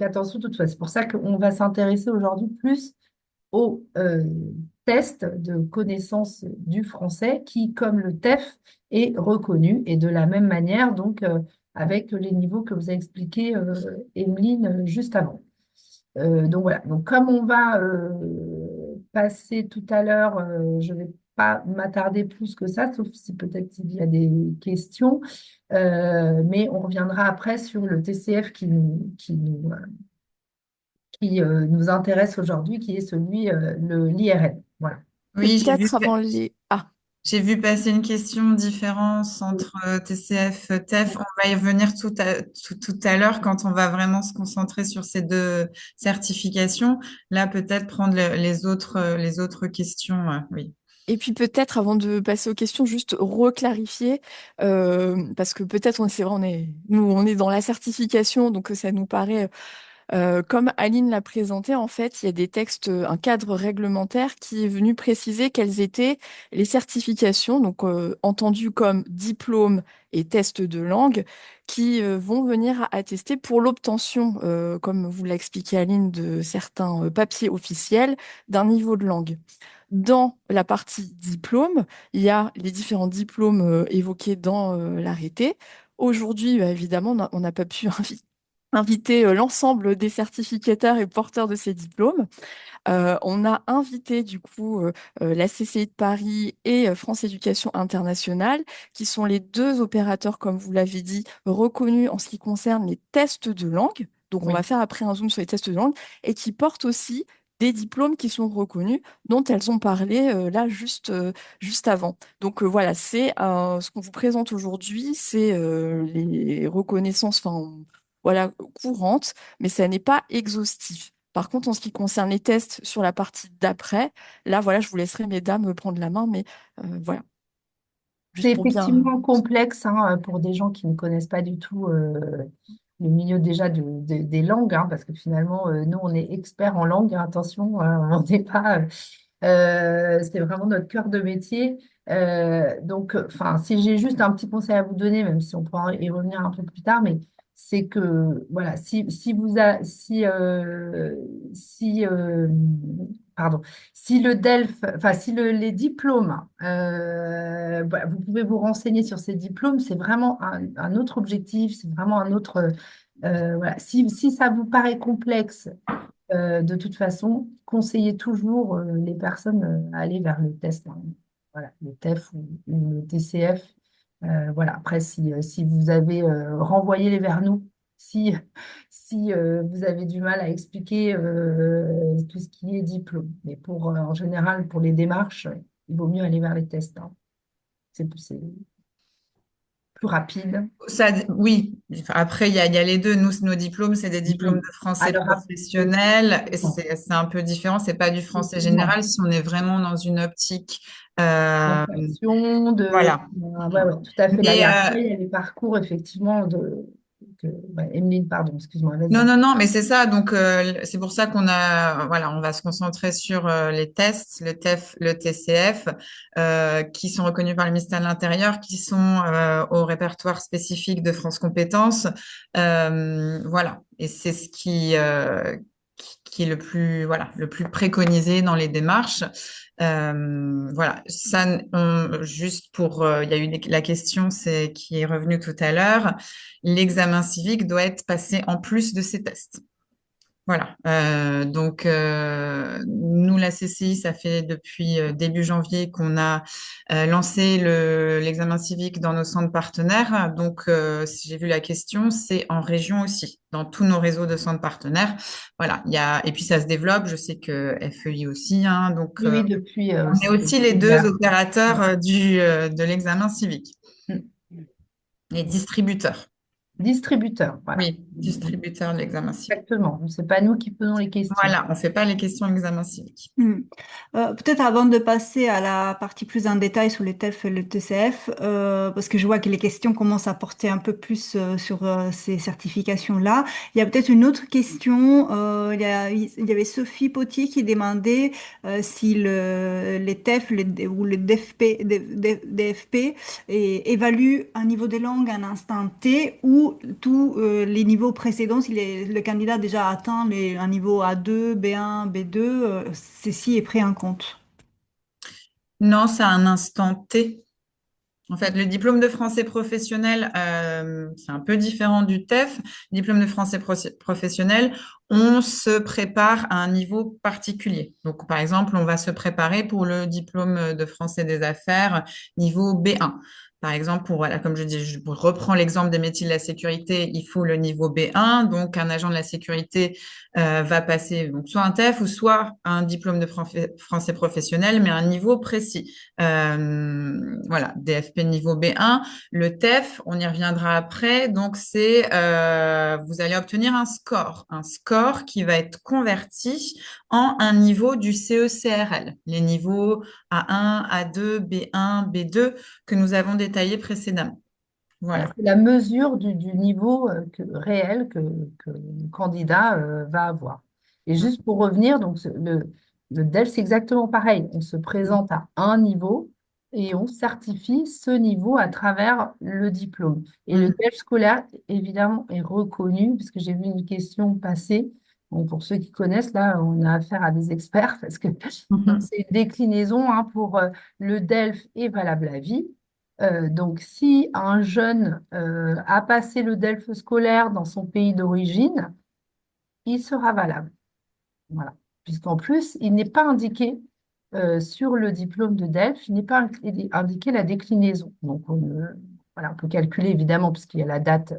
attention toutefois. C'est pour ça qu'on va s'intéresser aujourd'hui plus au test de connaissance du français qui, comme le TEF, est reconnu et de la même manière, donc avec les niveaux que vous a expliqué Emeline juste avant. Donc voilà, donc comme on va passer tout à l'heure, je ne vais pas m'attarder plus que ça, sauf si peut-être il y a des questions, mais on reviendra après sur le TCF qui nous intéresse aujourd'hui, qui est celui, l'IRN. Voilà. Oui, Peut-être avant les... Ah, j'ai vu passer une question différence entre TCF, TEF. On va y revenir tout à l'heure quand on va vraiment se concentrer sur ces deux certifications. Là, peut-être prendre les autres questions. Oui. et puis peut-être avant de passer aux questions, juste reclarifier, parce que peut-être, c'est vrai, nous, on est dans la certification, donc ça nous paraît comme Aline l'a présenté, en fait, il y a des textes, un cadre réglementaire qui est venu préciser quelles étaient les certifications, donc entendues comme diplôme et test de langue, qui vont venir attester pour l'obtention, comme vous l'a expliqué Aline, de certains papiers officiels d'un niveau de langue. Dans la partie diplôme, il y a les différents diplômes évoqués dans l'arrêté. Aujourd'hui, bah, évidemment, on n'a pas pu invité l'ensemble des certificateurs et porteurs de ces diplômes. On a invité du coup la CCI de Paris et France Éducation Internationale, qui sont les deux opérateurs, comme vous l'avez dit, reconnus en ce qui concerne les tests de langue. Donc on Oui. va faire après un zoom sur les tests de langue et qui portent aussi des diplômes qui sont reconnus, dont elles ont parlé là juste avant. Donc voilà, c'est ce qu'on vous présente aujourd'hui, c'est les reconnaissances, enfin voilà, courantes, mais ça n'est pas exhaustif. Par contre, en ce qui concerne les tests sur la partie d'après, là, voilà, je vous laisserai, mesdames, prendre la main, mais voilà, C'est juste pour bien. effectivement complexe hein, pour des gens qui ne connaissent pas du tout le milieu déjà des langues, hein, parce que finalement, nous, on est experts en langue, hein, attention, on n'est pas, c'est vraiment notre cœur de métier. Donc, enfin, si j'ai juste un petit conseil à vous donner, même si on pourra y revenir un peu plus tard, mais c'est que, voilà, si vous a, si, pardon, si le DELF, enfin, si les diplômes, voilà, vous pouvez vous renseigner sur ces diplômes, c'est vraiment un autre objectif, c'est vraiment un autre. Voilà. Si ça vous paraît complexe, de toute façon, conseillez toujours les personnes à aller vers le test, hein. Voilà, le TEF ou le TCF. Voilà. Après, si vous avez renvoyé vers nous, si, si vous avez du mal à expliquer tout ce qui est diplôme. Mais en général, pour les démarches, il vaut mieux aller vers les tests, hein. C'est plus rapide. Ça, oui, enfin, après, il y a les deux. Nous, nos diplômes, c'est des diplômes Oui. de français Alors, professionnel. Et c'est un peu différent. C'est pas du français effectivement. général si on est vraiment dans une optique. D'insertion, Voilà. ouais, ouais, tout à fait. Là, Mais, après, il y a les parcours, effectivement, ouais, Emeline, pardon, excuse-moi, non, vas-y. non, non, mais c'est ça. Donc, c'est pour ça voilà, on va se concentrer sur les tests, le TEF, le TCF, qui sont reconnus par le ministère de l'Intérieur, qui sont au répertoire spécifique de France Compétences. Voilà. Et c'est ce qui est le plus, voilà, le plus préconisé dans les démarches. Voilà. Ça, juste pour, il y a eu la question, c'est qui est revenue tout à l'heure. L'examen civique doit être passé en plus de ces tests. Voilà. Donc, nous, la CCI, ça fait depuis début janvier qu'on a lancé l'examen civique dans nos centres partenaires. Donc, si j'ai vu la question, c'est en région aussi, dans tous nos réseaux de centres partenaires. Voilà. Et puis ça se développe. Je sais que FEI aussi, hein. Donc, Oui, oui, depuis on est aussi, aussi les depuis deux hier. opérateurs de l'examen civique Mm. et distributeurs. Distributeur, voilà. Oui, distributeur de l'examen civique. Exactement. C'est pas nous qui posons les questions. Voilà, on ne fait pas les questions examen civique. Hmm. Peut-être avant de passer à la partie plus en détail sur les TEF et le TCF, parce que je vois que les questions commencent à porter un peu plus sur ces certifications-là. Il y a peut-être une autre question. Il y avait Sophie Potier qui demandait si les TEF ou les DFP, DFP évaluent un niveau de langue à un instant T ou tous les niveaux précédents, si le candidat a déjà atteint un niveau A2, B1, B2, ceci est pris en compte. Non, c'est un instant T. En fait, le diplôme de français professionnel, c'est un peu différent du TEF. Diplôme de français professionnel, on se prépare à un niveau particulier. Donc, par exemple, on va se préparer pour le diplôme de français des affaires niveau B1. Par exemple, voilà, comme je dis, je reprends l'exemple des métiers de la sécurité, il faut le niveau B1. Donc, un agent de la sécurité va passer donc, soit un TEF ou soit un diplôme de français professionnel, mais à un niveau précis. Voilà, DFP niveau B1. Le TEF, on y reviendra après. Donc, vous allez obtenir un score qui va être converti en un niveau du CE-CRL, les niveaux A1, A2, B1, B2 que nous avons détaillés précédemment. Voilà, Voilà. c'est la mesure du niveau réel que le candidat va avoir. Et juste pour revenir, donc le DELF, c'est exactement pareil. On se présente à un niveau et on certifie ce niveau à travers le diplôme. Et le Mm. DELF scolaire, évidemment, est reconnu, puisque j'ai vu une question passer. Bon, pour ceux qui connaissent, là, on a affaire à des experts, parce que donc, Mhm. c'est une déclinaison hein, pour le DELF est valable à vie. Donc, si un jeune a passé le DELF scolaire dans son pays d'origine, il sera valable. Voilà. Puisqu'en plus, il n'est pas indiqué sur le diplôme de DELF, il n'est pas indiqué la déclinaison. Donc, voilà, on peut calculer évidemment, puisqu'il y a la date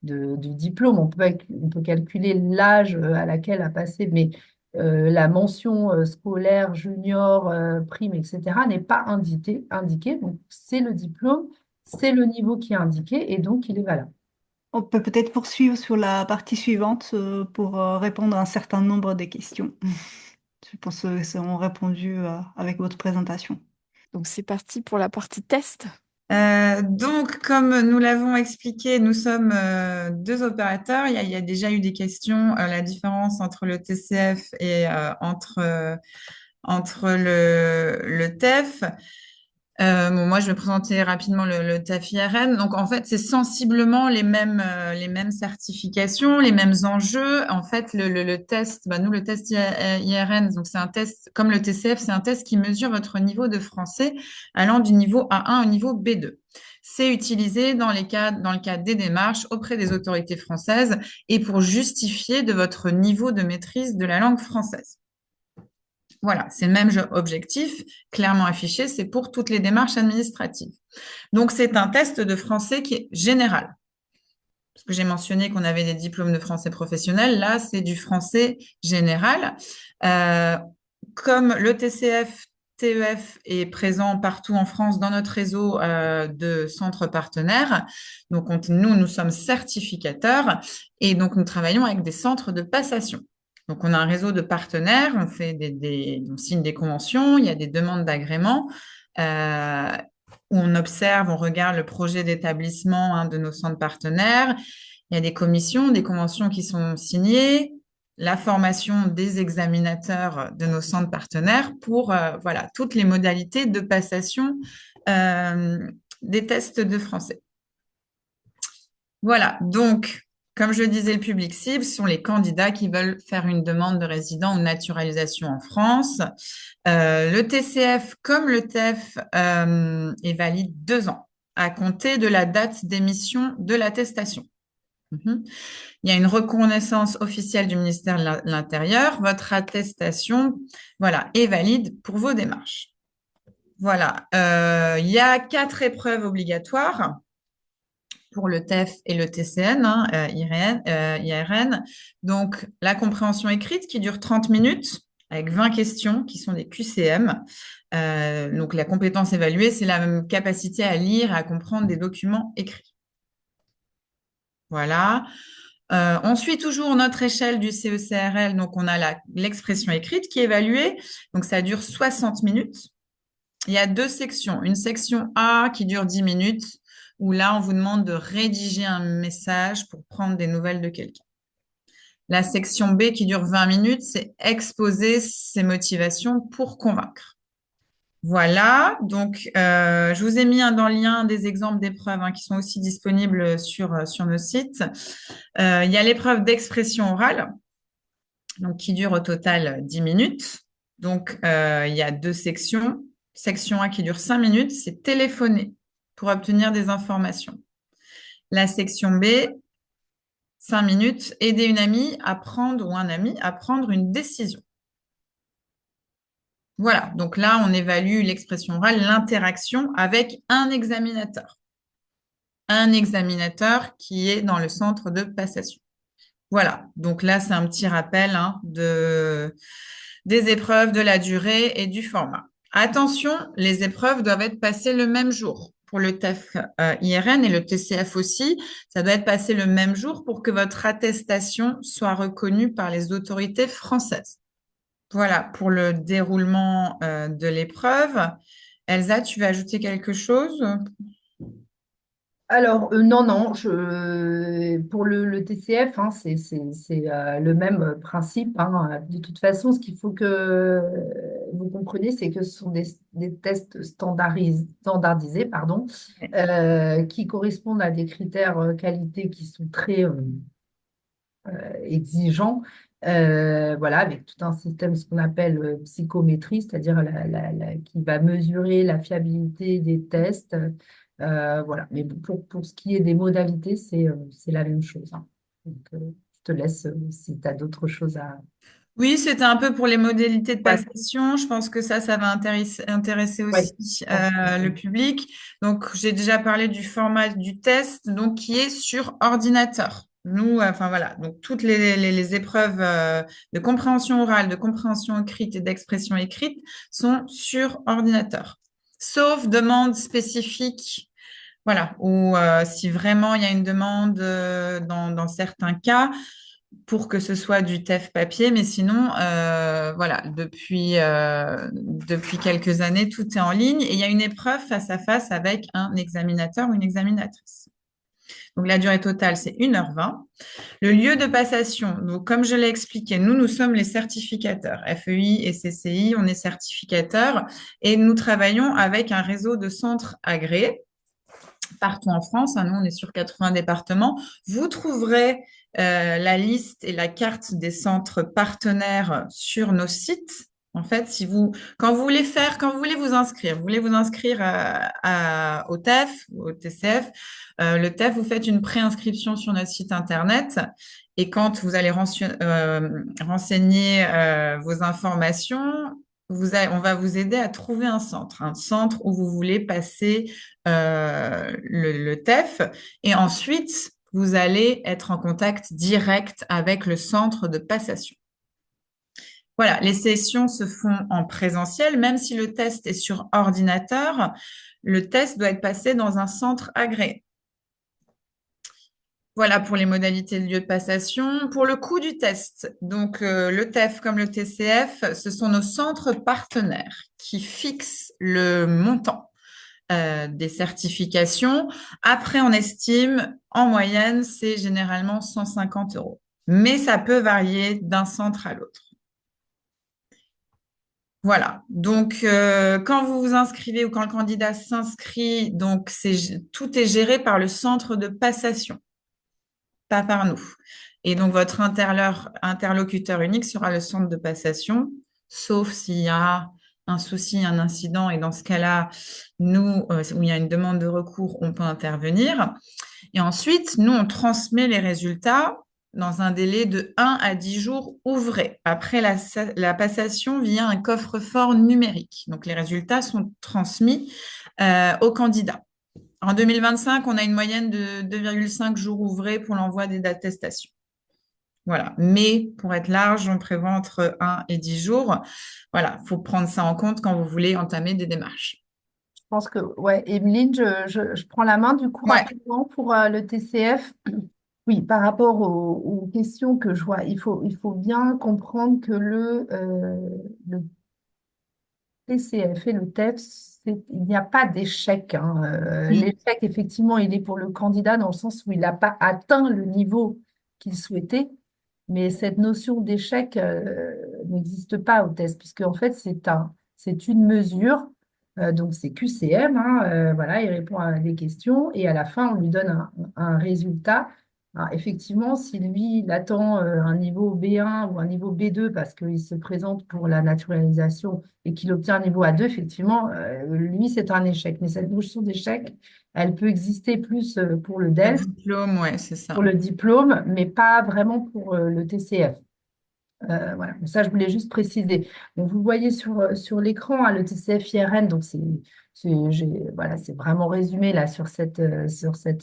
du diplôme, on peut calculer l'âge à laquelle a passé, mais la mention scolaire, junior, prime, etc., n'est pas indiquée. Donc, c'est le diplôme, c'est le niveau qui est indiqué, et donc il est valable. On peut peut-être poursuivre sur la partie suivante pour répondre à un certain nombre des questions. Je pense que seront répondues avec votre présentation. Donc c'est parti pour la partie test. Donc, comme nous l'avons expliqué, nous sommes deux opérateurs. Il y a déjà eu des questions, la différence entre le TCF et entre le TEF. Bon, moi, je vais présenter rapidement le TEF IRN. Donc, en fait, c'est sensiblement les mêmes certifications, les mêmes enjeux. En fait, le test, nous, le test IRN, donc c'est un test, comme le TCF, c'est un test qui mesure votre niveau de français allant du niveau A1 au niveau B2. C'est utilisé dans le cadre des démarches auprès des autorités françaises et pour justifier de votre niveau de maîtrise de la langue française. Voilà, c'est le même objectif, clairement affiché, c'est pour toutes les démarches administratives. Donc, c'est un test de français qui est général. Parce que j'ai mentionné qu'on avait des diplômes de français professionnel, là, c'est du français général. Comme le TCF, TEF est présent partout en France dans notre réseau de centres partenaires, donc nous sommes certificateurs et donc nous travaillons avec des centres de passation. Donc, on a un réseau de partenaires, on signe des conventions, il y a des demandes d'agrément où on observe, on regarde le projet d'établissement de nos centres partenaires. Il y a des commissions, des conventions qui sont signées, la formation des examinateurs de nos centres partenaires pour toutes les modalités de passation des tests de français. Voilà, donc, comme je le disais, le public cible sont les candidats qui veulent faire une demande de résident ou naturalisation en France. Le TCF, comme le TEF, est valide 2 ans à compter de la date d'émission de l'attestation. Il y a une reconnaissance officielle du ministère de l'Intérieur. Votre attestation, est valide pour vos démarches. Voilà, il y a 4 épreuves obligatoires pour le TEF et le TCN, IRN. Donc, la compréhension écrite qui dure 30 minutes avec 20 questions qui sont des QCM. Donc, la compétence évaluée, c'est la même capacité à lire et à comprendre des documents écrits. Voilà. On suit toujours notre échelle du CECRL. Donc, on a l'expression écrite qui est évaluée. Donc, ça dure 60 minutes. Il y a 2 sections. Une section A qui dure 10 minutes, où là, on vous demande de rédiger un message pour prendre des nouvelles de quelqu'un. La section B qui dure 20 minutes, c'est exposer ses motivations pour convaincre. Voilà, donc je vous ai mis dans le lien des exemples d'épreuves qui sont aussi disponibles sur nos sites. Il y a l'épreuve d'expression orale, donc qui dure au total 10 minutes. Donc, il y a 2 sections. Section A qui dure 5 minutes, c'est téléphoner pour obtenir des informations. La section B, 5 minutes, aider une amie à prendre ou un ami à prendre une décision. Voilà, donc là, on évalue l'expression orale, l'interaction avec un examinateur. Un examinateur qui est dans le centre de passation. Voilà, donc là, c'est un petit rappel des épreuves, de la durée et du format. Attention, les épreuves doivent être passées le même jour. Pour le TEF IRN et le TCF aussi, ça doit être passé le même jour pour que votre attestation soit reconnue par les autorités françaises. Voilà, pour le déroulement de l'épreuve. Elsa, tu veux ajouter quelque chose? Alors, non, pour le TCF, c'est le même principe. De toute façon, ce qu'il faut que vous compreniez, c'est que ce sont des tests standardisés, qui correspondent à des critères qualité qui sont très exigeants. Voilà, avec tout un système, ce qu'on appelle psychométrie, c'est-à-dire qui va mesurer la fiabilité des tests, Voilà. Mais pour ce qui est des modalités, c'est la même chose, hein. Donc, je te laisse si tu as d'autres choses à... Oui, c'était un peu pour les modalités de Ouais, passation. Je pense que ça va intéresser ouais, aussi je pense que le public. Donc, j'ai déjà parlé du format du test, donc qui est sur ordinateur. Nous, enfin voilà, donc toutes les épreuves de compréhension orale, de compréhension écrite et d'expression écrite sont sur ordinateur. Sauf demande spécifique, voilà, ou si vraiment il y a une demande dans certains cas pour que ce soit du TEF papier, mais sinon, voilà, depuis quelques années, tout est en ligne et il y a une épreuve face à face avec un examinateur ou une examinatrice. Donc, la durée totale, c'est 1h20. Le lieu de passation, donc, comme je l'ai expliqué, nous sommes les certificateurs, FEI et CCI, on est certificateurs et nous travaillons avec un réseau de centres agréés partout en France, hein. Nous, on est sur 80 départements. Vous trouverez la liste et la carte des centres partenaires sur nos sites. En fait, quand vous voulez vous inscrire au TEF ou au TCF, le TEF, vous faites une préinscription sur notre site internet. Et quand vous allez renseigner vos informations, on va vous aider à trouver un centre où vous voulez passer le TEF. Et ensuite, vous allez être en contact direct avec le centre de passation. Voilà, les sessions se font en présentiel, même si le test est sur ordinateur, le test doit être passé dans un centre agréé. Voilà pour les modalités de lieu de passation. Pour le coût du test, donc le TEF comme le TCF, ce sont nos centres partenaires qui fixent le montant des certifications. Après, on estime, en moyenne, c'est généralement 150 euros. Mais ça peut varier d'un centre à l'autre. Voilà. Donc, quand vous vous inscrivez ou quand le candidat s'inscrit, donc tout est géré par le centre de passation, pas par nous. Et donc, votre interlocuteur unique sera le centre de passation, sauf s'il y a un souci, un incident, et dans ce cas-là, nous, où il y a une demande de recours, on peut intervenir. Et ensuite, nous, on transmet les résultats dans un délai de 1 à 10 jours ouvrés, après la passation via un coffre-fort numérique. Donc, les résultats sont transmis au candidat. En 2025, on a une moyenne de 2,5 jours ouvrés pour l'envoi des attestations. Voilà. Mais pour être large, on prévoit entre 1 et 10 jours. Voilà, il faut prendre ça en compte quand vous voulez entamer des démarches. Je pense que, ouais, Evelyne, je prends la main du coup Ouais. rapidement pour le TCF. Oui, par rapport aux questions que je vois, il faut bien comprendre que le TCF et le TEF, il n'y a pas d'échec, hein. L'échec, effectivement, il est pour le candidat dans le sens où il n'a pas atteint le niveau qu'il souhaitait, mais cette notion d'échec n'existe pas au test, puisque en fait, c'est une mesure, donc c'est QCM, hein, voilà, il répond à des questions, et à la fin, on lui donne un résultat. Alors, effectivement, si lui, il attend un niveau B1 ou un niveau B2 parce qu'il se présente pour la naturalisation et qu'il obtient un niveau A2, effectivement, lui, c'est un échec. Mais cette notion d'échec, elle peut exister plus pour le Le DELF, diplôme, ouais, c'est pour ça. le diplôme, mais pas vraiment pour le TCF. Voilà, donc ça, je voulais juste préciser. Donc, vous voyez sur l'écran hein, le TCF IRN, donc voilà, c'est vraiment résumé là sur cette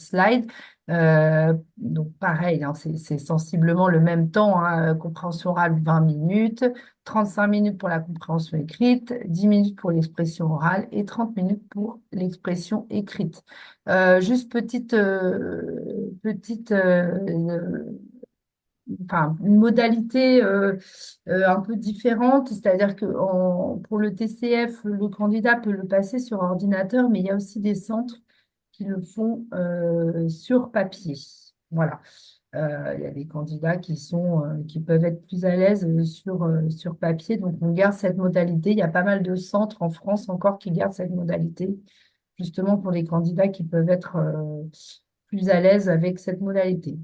slide. Donc, pareil, hein, c'est sensiblement le même temps, hein, compréhension orale 20 minutes, 35 minutes pour la compréhension écrite, 10 minutes pour l'expression orale et 30 minutes pour l'expression écrite. Juste enfin, une modalité un peu différente, c'est-à-dire que pour le TCF, le candidat peut le passer sur ordinateur, mais il y a aussi des centres qui le font sur papier. Voilà. Il y a des candidats qui peuvent être plus à l'aise sur papier, donc on garde cette modalité. Il y a pas mal de centres en France encore qui gardent cette modalité, justement pour les candidats qui peuvent être plus à l'aise avec cette modalité.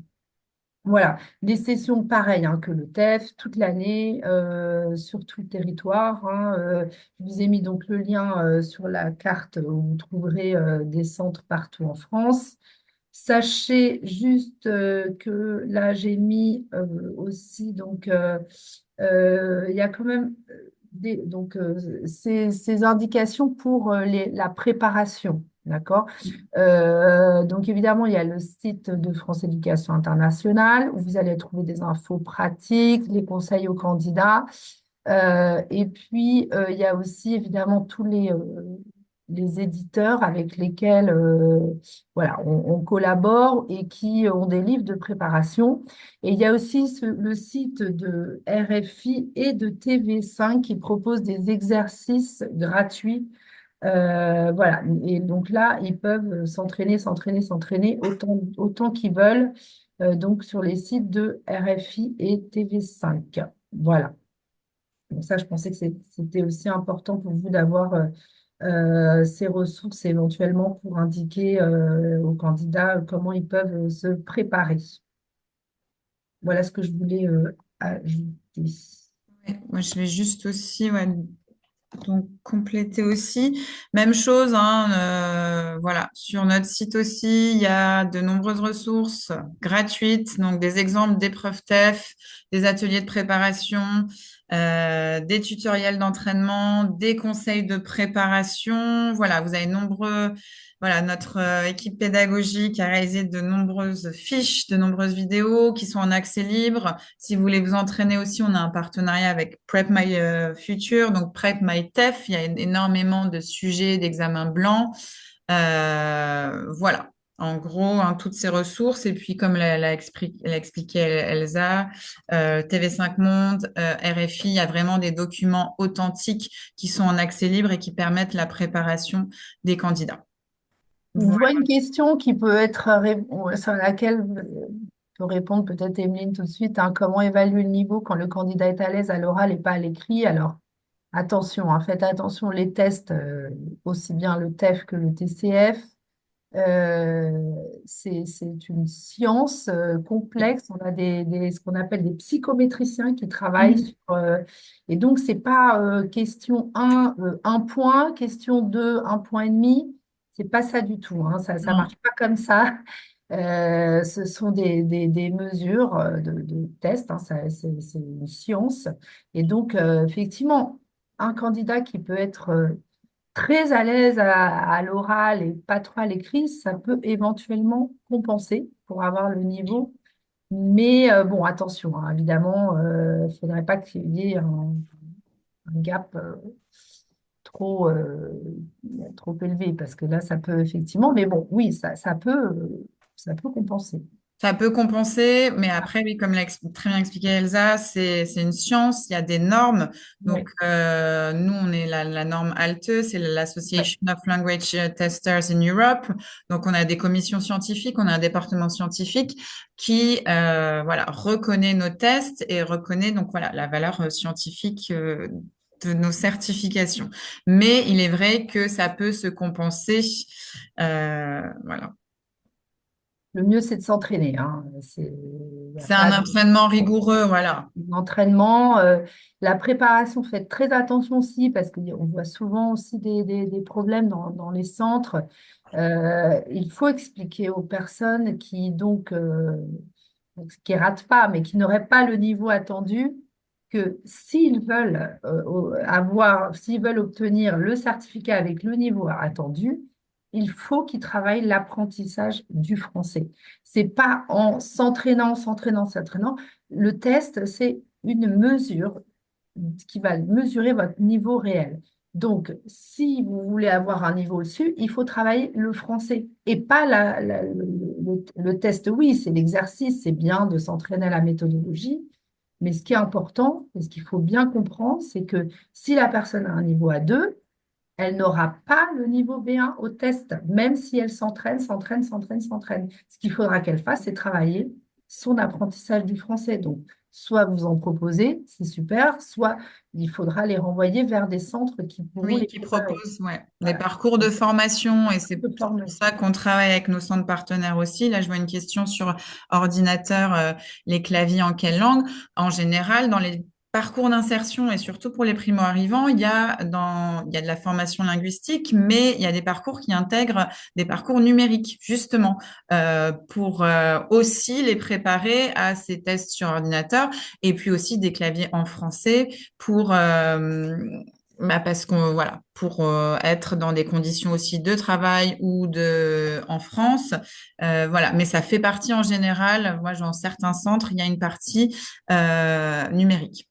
Voilà, des sessions pareilles hein, que le TEF, toute l'année, sur tout le territoire. Hein, je vous ai mis donc le lien sur la carte où vous trouverez des centres partout en France. Sachez juste que là, j'ai mis aussi, donc, il y a quand même ces indications pour la préparation. D'accord? Donc, évidemment, il y a le site de France Éducation Internationale où vous allez trouver des infos pratiques, les conseils aux candidats. Et puis, il y a aussi évidemment tous les éditeurs avec lesquels voilà, on collabore et qui ont des livres de préparation. Et il y a aussi le site de RFI et de TV5 qui propose des exercices gratuits. Voilà, et donc là, ils peuvent s'entraîner autant qu'ils veulent, donc sur les sites de RFI et TV5. Voilà. Donc ça, je pensais que c'était aussi important pour vous d'avoir ces ressources éventuellement pour indiquer aux candidats comment ils peuvent se préparer. Voilà ce que je voulais ajouter. Ouais, moi, je vais juste aussi donc compléter aussi. Même chose, hein, voilà, sur notre site aussi, il y a de nombreuses ressources gratuites, donc des exemples d'épreuves TEF, des ateliers de préparation, des tutoriels d'entraînement, des conseils de préparation. Voilà, vous avez nombreux. Voilà, notre équipe pédagogique a réalisé de nombreuses fiches, de nombreuses vidéos qui sont en accès libre. Si vous voulez vous entraîner aussi, on a un partenariat avec Prep My Future, donc Prep My TEF. Il y a énormément de sujets d'examen blanc. Voilà, en gros, hein, toutes ces ressources. Et puis, comme elle a expliqué Elsa, TV5 Monde, RFI, il y a vraiment des documents authentiques qui sont en accès libre et qui permettent la préparation des candidats. Je Voilà. vois une question qui peut être sur laquelle peut répondre peut-être Emeline tout de suite. Hein, comment évaluer le niveau quand le candidat est à l'aise à l'oral et pas à l'écrit? Alors, attention, hein, faites attention, les tests, aussi bien le TEF que le TCF, c'est une science complexe. On a ce qu'on appelle des psychométriciens qui travaillent Mhm. sur. Et donc, c'est pas question 1, 1 point, question 2, 1 point et demi. C'est pas ça du tout. Hein, ça Non. marche pas comme ça. Ce sont des mesures de tests. Hein, c'est une science. Et donc, effectivement, un candidat qui peut être très à l'aise à l'oral et pas trop à l'écrit, ça peut éventuellement compenser pour avoir le niveau. Mais bon, attention, hein, évidemment, il ne faudrait pas qu'il y ait un gap trop, trop élevé parce que là, ça peut effectivement, mais bon, oui, ça peut compenser. Ça peut compenser, mais après, oui, comme l'a très bien expliqué Elsa, c'est une science, il y a des normes. Donc, Oui, nous, on est la norme ALTE, c'est ouais. l'Association of Language Testers in Europe. Donc, on a des commissions scientifiques, on a un département scientifique qui, voilà, reconnaît nos tests et reconnaît donc voilà la valeur scientifique de nos certifications. Mais il est vrai que ça peut se compenser, voilà. Le mieux, c'est de s'entraîner. Hein. Il n'y a C'est pas un de entraînement rigoureux, voilà. l'entraînement, la préparation, faites très attention aussi parce qu'on voit souvent aussi des problèmes dans les centres. Il faut expliquer aux personnes qui ratent pas, mais qui n'auraient pas le niveau attendu, que s'ils veulent obtenir le certificat avec le niveau attendu, il faut qu'ils travaillent l'apprentissage du français. C'est pas en s'entraînant. Le test, c'est une mesure qui va mesurer votre niveau réel. Donc, si vous voulez avoir un niveau au-dessus, il faut travailler le français et pas le test. Oui, c'est l'exercice, c'est bien de s'entraîner à la méthodologie, mais ce qui est important et ce qu'il faut bien comprendre, c'est que si la personne a un niveau A2, elle n'aura pas le niveau B1 au test, même si elle s'entraîne. Ce qu'il faudra qu'elle fasse, c'est travailler son apprentissage du français. Donc, soit vous en proposez, c'est super, soit il faudra les renvoyer vers des centres qui pourront Oui, les qui préparer. propose des Voilà. parcours de formation et c'est De pour formation. ça qu'on travaille avec nos centres partenaires aussi. Là, je vois une question sur ordinateur, les claviers en quelle langue? En général, dans les parcours d'insertion et surtout pour les primo-arrivants, il y a de la formation linguistique, mais il y a des parcours qui intègrent des parcours numériques, justement, pour aussi les préparer à ces tests sur ordinateur et puis aussi des claviers en français pour parce qu'on voilà, pour être dans des conditions aussi de travail ou de en France, voilà. Mais ça fait partie en général. Moi, dans certains centres, il y a une partie numérique.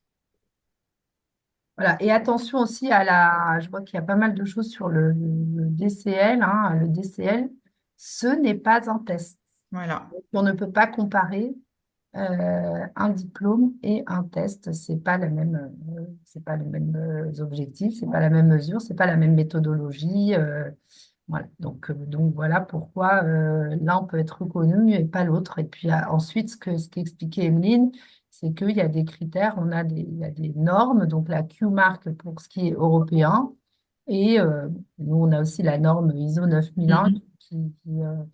Voilà. Et attention aussi à la. Je vois qu'il y a pas mal de choses sur le DCL, hein. Le DCL, ce n'est pas un test. Voilà. On ne peut pas comparer un diplôme et un test. C'est pas les mêmes objectifs, c'est pas la même mesure, c'est pas la même méthodologie. Voilà. Donc voilà pourquoi l'un peut être reconnu et pas l'autre. Et puis ensuite, ce qu'expliquait Emeline, c'est qu'il y a des critères, il y a des normes, donc la Q-mark pour ce qui est européen, et nous on a aussi la norme ISO 9001 Mhm.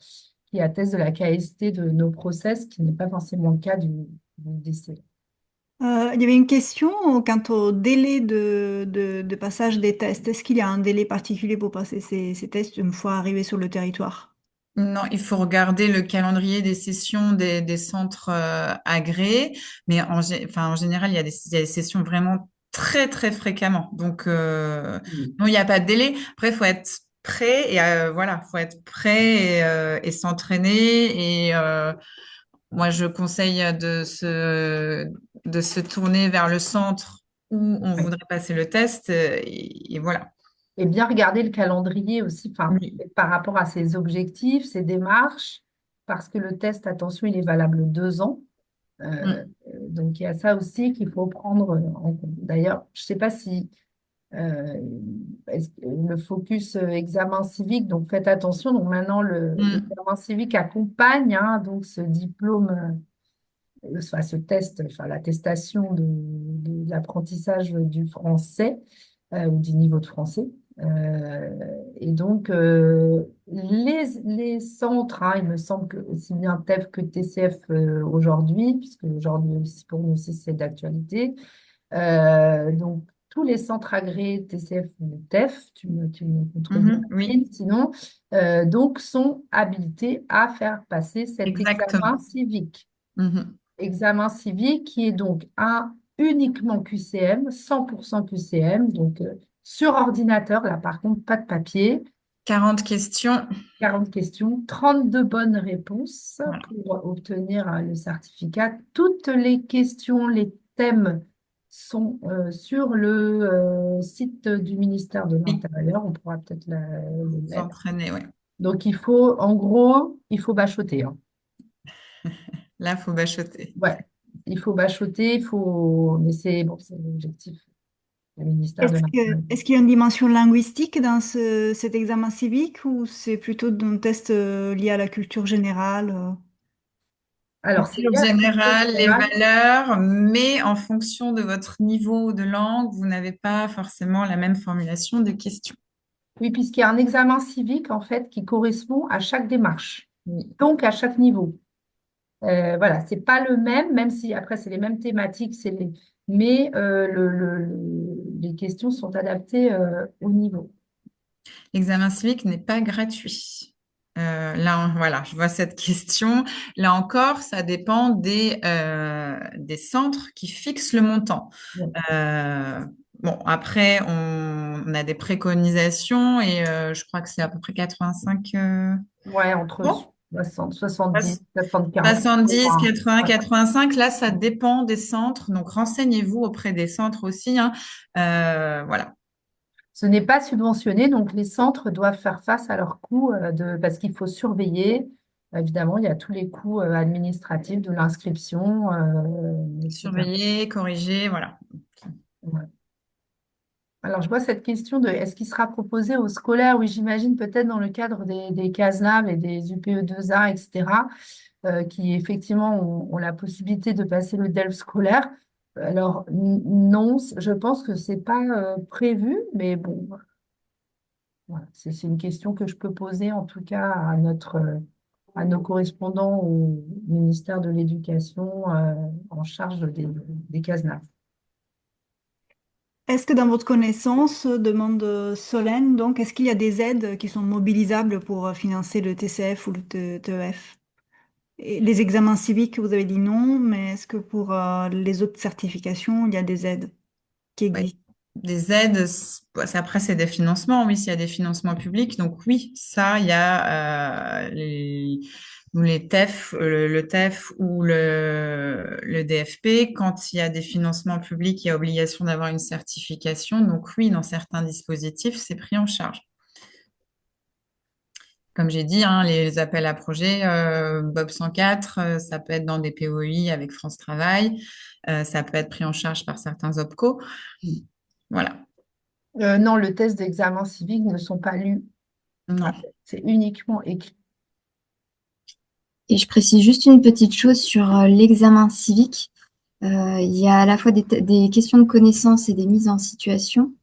qui atteste de la qualité de nos process, qui n'est pas forcément le cas du DC. Il y avait une question quant au délai de passage des tests. Est-ce qu'il y a un délai particulier pour passer ces tests une fois arrivé sur le territoire? Non, il faut regarder le calendrier des sessions des centres agréés, mais enfin, en général, il y a des sessions vraiment très, très fréquemment. Donc, Mm. non, il n'y a pas de délai. Après, il faut être prêt et voilà, faut être prêt et s'entraîner. Et moi, je conseille de se tourner vers le centre où on Ouais. voudrait passer le test et voilà. Et bien regarder le calendrier aussi, enfin, Oui. par rapport à ses objectifs, ses démarches, parce que le test, attention, il est valable 2 ans. Mm. Donc il y a ça aussi qu'il faut prendre en compte. D'ailleurs, je ne sais pas si euh, le focus examen civique, donc faites attention. Donc maintenant, Mm. l'examen civique accompagne hein, donc ce diplôme, enfin ce test, enfin l'attestation de l'apprentissage du français ou du niveau de français. Et donc, les centres, hein, il me semble que aussi bien TEF que TCF aujourd'hui, puisque aujourd'hui aussi pour nous aussi c'est d'actualité. Donc, tous les centres agréés TCF ou TEF, tu me contrediras, Mhm. Oui, sinon, donc sont habilités à faire passer cet examen exactement. civique. Mhm. Examen civique qui est donc un uniquement QCM, 100% QCM, donc sur ordinateur, là par contre, pas de papier, 40 questions. 40 questions, 32 bonnes réponses Voilà. pour obtenir le certificat. Toutes les questions, les thèmes sont sur le site du ministère de Oui, l'Intérieur, on pourra peut-être le vous mettre. entraînez, oui. Donc il faut, en gros, il faut bachoter, hein. Là, faut bachoter. Ouais, il faut bachoter, il faut. Mais c'est bon, c'est l'objectif du ministère de l'Intérieur. Est-ce qu'il y a une dimension linguistique dans cet examen civique ou c'est plutôt un test lié à la culture générale? Alors, c'est Culture lié à la culture générale, les générale. valeurs, mais en fonction de votre niveau de langue, vous n'avez pas forcément la même formulation de questions. Oui, puisqu'il y a un examen civique, en fait, qui correspond à chaque démarche, Oui, donc à chaque niveau. Voilà, c'est pas le même, même si après, c'est les mêmes thématiques, mais les questions sont adaptées au niveau. l'examen civique n'est pas gratuit. Là, voilà, je vois cette question. Là encore, ça dépend des centres qui fixent le montant. Bon, Bon, après, on a des préconisations et je crois que c'est à peu près 85 ouais, entre bon, 60, 70, 75 euros, 70, hein. 80, Ouais. 85. Là, ça dépend des centres. Donc, renseignez-vous auprès des centres aussi, hein. Voilà. Ce n'est pas subventionné, donc les centres doivent faire face à leurs coûts parce qu'il faut surveiller. Évidemment, il y a tous les coûts administratifs de l'inscription, etc. Surveiller, corriger, voilà. Ouais. Alors, je vois cette question de est-ce qu'il sera proposé aux scolaires? Oui, j'imagine peut-être dans le cadre des CASNAV et des UPE2A, etc., qui effectivement ont la possibilité de passer le DELF scolaire. Alors, non, je pense que c'est pas prévu, mais bon, voilà, c'est une question que je peux poser en tout cas à nos correspondants au ministère de l'Éducation en charge des CASNAV. Est-ce que dans votre connaissance, demande Solène, donc, est-ce qu'il y a des aides qui sont mobilisables pour financer le TCF ou le TEF? Et les examens civiques, vous avez dit non, mais est-ce que pour les autres certifications, il y a des aides qui Ouais. existent? Des aides, après, c'est des financements. Oui, s'il y a des financements publics. Donc, oui, ça, il y a les TEF, le TEF ou le DFP. Quand il y a des financements publics, il y a obligation d'avoir une certification. Donc, oui, dans certains dispositifs, c'est pris en charge. Comme j'ai dit, hein, les appels à projets, Bob 104, ça peut être dans des POI avec France Travail, ça peut être pris en charge par certains OPCO. Voilà. Non, le test d'examen civique ne sont pas lus. Non. C'est uniquement écrit. Et je précise juste une petite chose sur l'examen civique. Il y a à la fois des questions de connaissances et des mises en situation.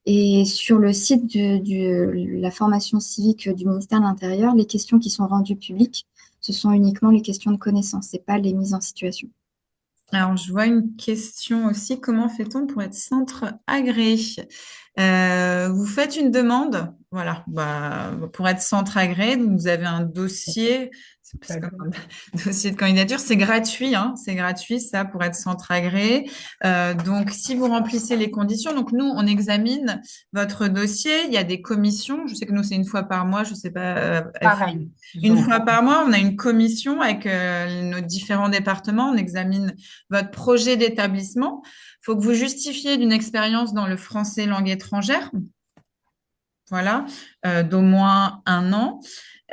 Et sur le site de la formation civique du ministère de l'Intérieur, les questions qui sont rendues publiques, ce sont uniquement les questions de connaissances, et pas les mises en situation. Alors, je vois une question aussi. Comment fait-on pour être centre agréé? Vous faites une demande, voilà, pour être centre agréé, donc vous avez un dossier, c'est comme D'accord. un dossier de candidature, c'est gratuit, hein, c'est gratuit ça pour être centre agréé. Donc, si vous remplissez les conditions, donc nous, on examine votre dossier, il y a des commissions, je sais que nous, c'est une fois par mois, je sais pas, Pareil. une fois par mois, on a une commission avec nos différents départements. On examine votre projet d'établissement. Il faut que vous justifiez d'une expérience dans le français langue étrangère, voilà, d'au moins 1 an.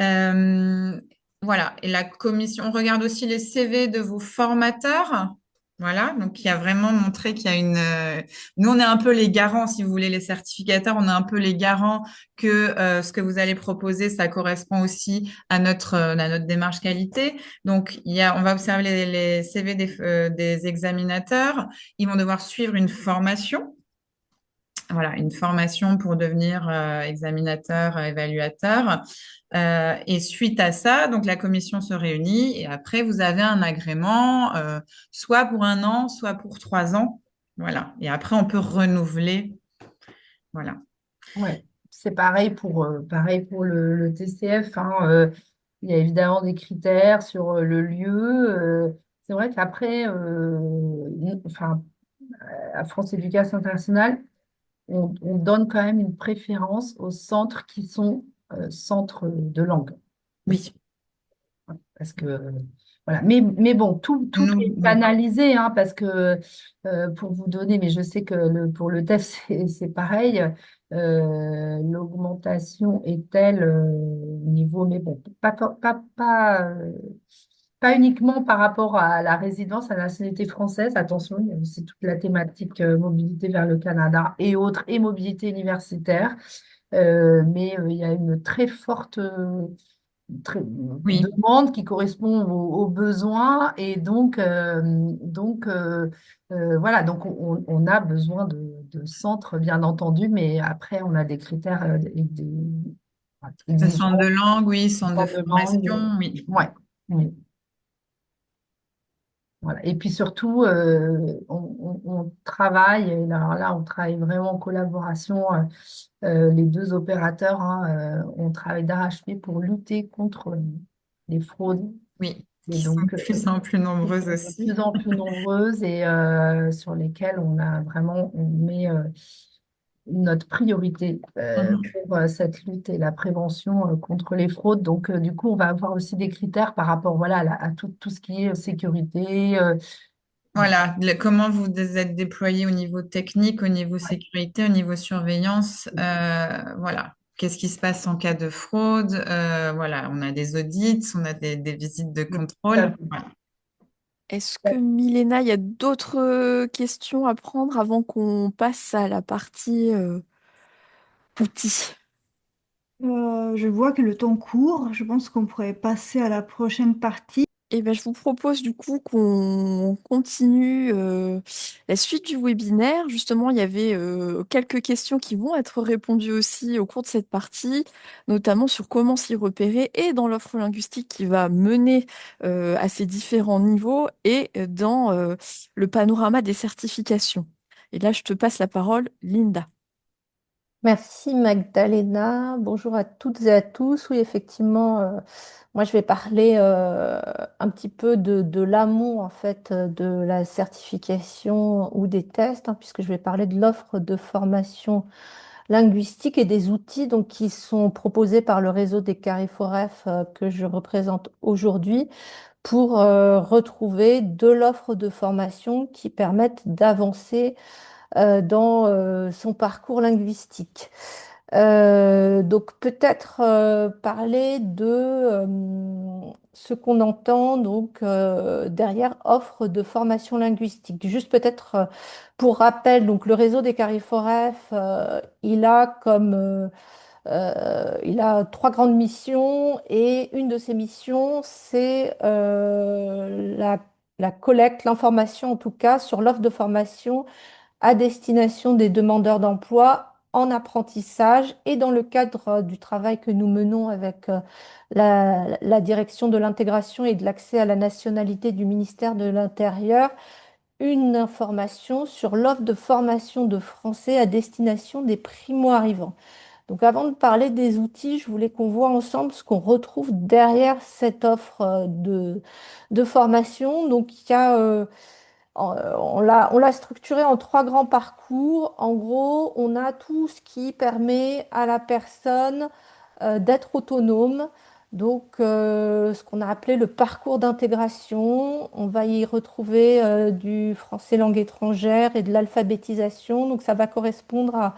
Euh, voilà. Et la commission, on regarde aussi les CV de vos formateurs. Voilà, donc il y a vraiment montré qu'il y a une. Nous, on est un peu les garants, si vous voulez, les certificateurs, on est un peu les garants que ce que vous allez proposer, ça correspond aussi à notre démarche qualité. Donc, on va observer les CV des examinateurs. Ils vont devoir suivre une formation. Voilà, une formation pour devenir examinateur, évaluateur. Et suite à ça, donc la commission se réunit et après, vous avez un agrément, soit pour 1 an, soit pour 3 ans. Voilà. Et après, on peut renouveler. Voilà. Ouais, c'est pareil pour le TCF, hein, il y a évidemment des critères sur le lieu. C'est vrai qu'après, enfin, à France Éducation Internationale, on donne quand même une préférence aux centres qui sont centres de langue. Oui. Parce que, voilà. Mais bon, tout est Oui. analysé, hein, parce que pour vous donner, mais je sais que pour le TEF, c'est pareil, l'augmentation est telle au niveau, mais bon, pas uniquement par rapport à la résidence, à la nationalité française, attention, il y a aussi toute la thématique mobilité vers le Canada et autres, et mobilité universitaire. Mais il y a une très forte Oui. demande qui correspond aux besoins et voilà, donc on a besoin de centres, bien entendu, mais après, on a des critères et des Le centre de exigences langue, oui, centre de en de langue. formation, oui. Ouais, oui. Voilà. Et puis surtout, on travaille, et là, on travaille vraiment en collaboration, les deux opérateurs, hein, on travaille d'arrache-pied pour lutter contre les fraudes. Oui. Et Qui sont donc, de plus en plus qui nombreuses sont de plus aussi. en plus nombreuses et sur lesquelles on met notre priorité Mhm. pour cette lutte et la prévention contre les fraudes. Donc, du coup, on va avoir aussi des critères par rapport, voilà, à tout ce qui est sécurité. Voilà. Voilà, comment vous êtes déployé au niveau technique, au niveau Ouais. sécurité, au niveau surveillance. Voilà, qu'est-ce qui se passe en cas de fraude? Voilà, on a des audits, on a des visites de Oui, tout à contrôle. fait. Voilà. Est-ce que Milena, il y a d'autres questions à prendre avant qu'on passe à la partie outils? Je vois que le temps court. Je pense qu'on pourrait passer à la prochaine partie. Eh ben, je vous propose du coup qu'on continue la suite du webinaire. Justement, il y avait quelques questions qui vont être répondues aussi au cours de cette partie, notamment sur comment s'y repérer et dans l'offre linguistique qui va mener à ces différents niveaux et dans le panorama des certifications. Et là, je te passe la parole, Linda. Merci Magdalena. Bonjour à toutes et à tous. Oui, effectivement, moi je vais parler un petit peu de l'amont en fait de la certification ou des tests, hein, puisque je vais parler de l'offre de formation linguistique et des outils donc, qui sont proposés par le réseau des Cariforef que je représente aujourd'hui pour retrouver de l'offre de formation qui permettent d'avancer dans son parcours linguistique. Donc peut-être parler de ce qu'on entend donc derrière offre de formation linguistique. Juste peut-être pour rappel, donc le réseau des Cariforef, il a trois grandes missions et une de ces missions, c'est la collecte, l'information en tout cas sur l'offre de formation à destination des demandeurs d'emploi en apprentissage et dans le cadre du travail que nous menons avec la direction de l'intégration et de l'accès à la nationalité du ministère de l'Intérieur, une information sur l'offre de formation de français à destination des primo-arrivants. Donc avant de parler des outils, je voulais qu'on voit ensemble ce qu'on retrouve derrière cette offre de formation. Donc il y a on l'a structuré en trois grands parcours. En gros, on a tout ce qui permet à la personne d'être autonome. Donc, ce qu'on a appelé le parcours d'intégration. On va y retrouver du français langue étrangère et de l'alphabétisation. Donc, ça va correspondre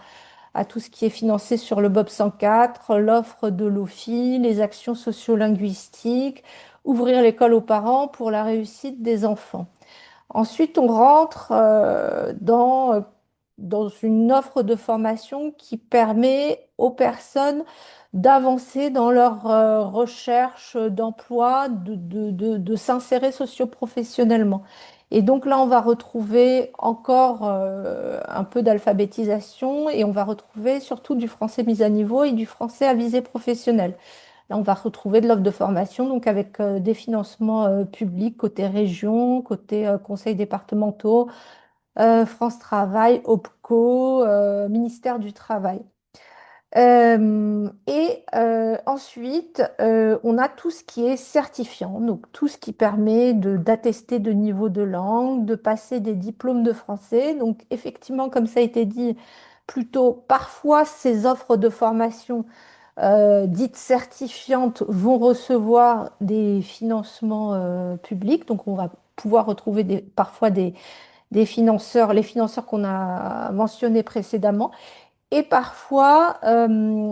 à tout ce qui est financé sur le BOB 104, l'offre de l'OFI, les actions sociolinguistiques, ouvrir l'école aux parents pour la réussite des enfants. Ensuite, on rentre dans une offre de formation qui permet aux personnes d'avancer dans leur recherche d'emploi, de s'insérer socio-professionnellement. Et donc là, on va retrouver encore un peu d'alphabétisation et on va retrouver surtout du français mis à niveau et du français à visée professionnelle. Là, on va retrouver de l'offre de formation, donc avec des financements publics côté région, côté conseils départementaux, France Travail, OPCO, ministère du Travail. Ensuite, on a tout ce qui est certifiant, donc tout ce qui permet d'attester de niveau de langue, de passer des diplômes de français. Donc effectivement, comme ça a été dit plus tôt, parfois ces offres de formation dites certifiantes vont recevoir des financements publics. Donc, on va pouvoir retrouver parfois des financeurs, les financeurs qu'on a mentionnés précédemment. Et parfois,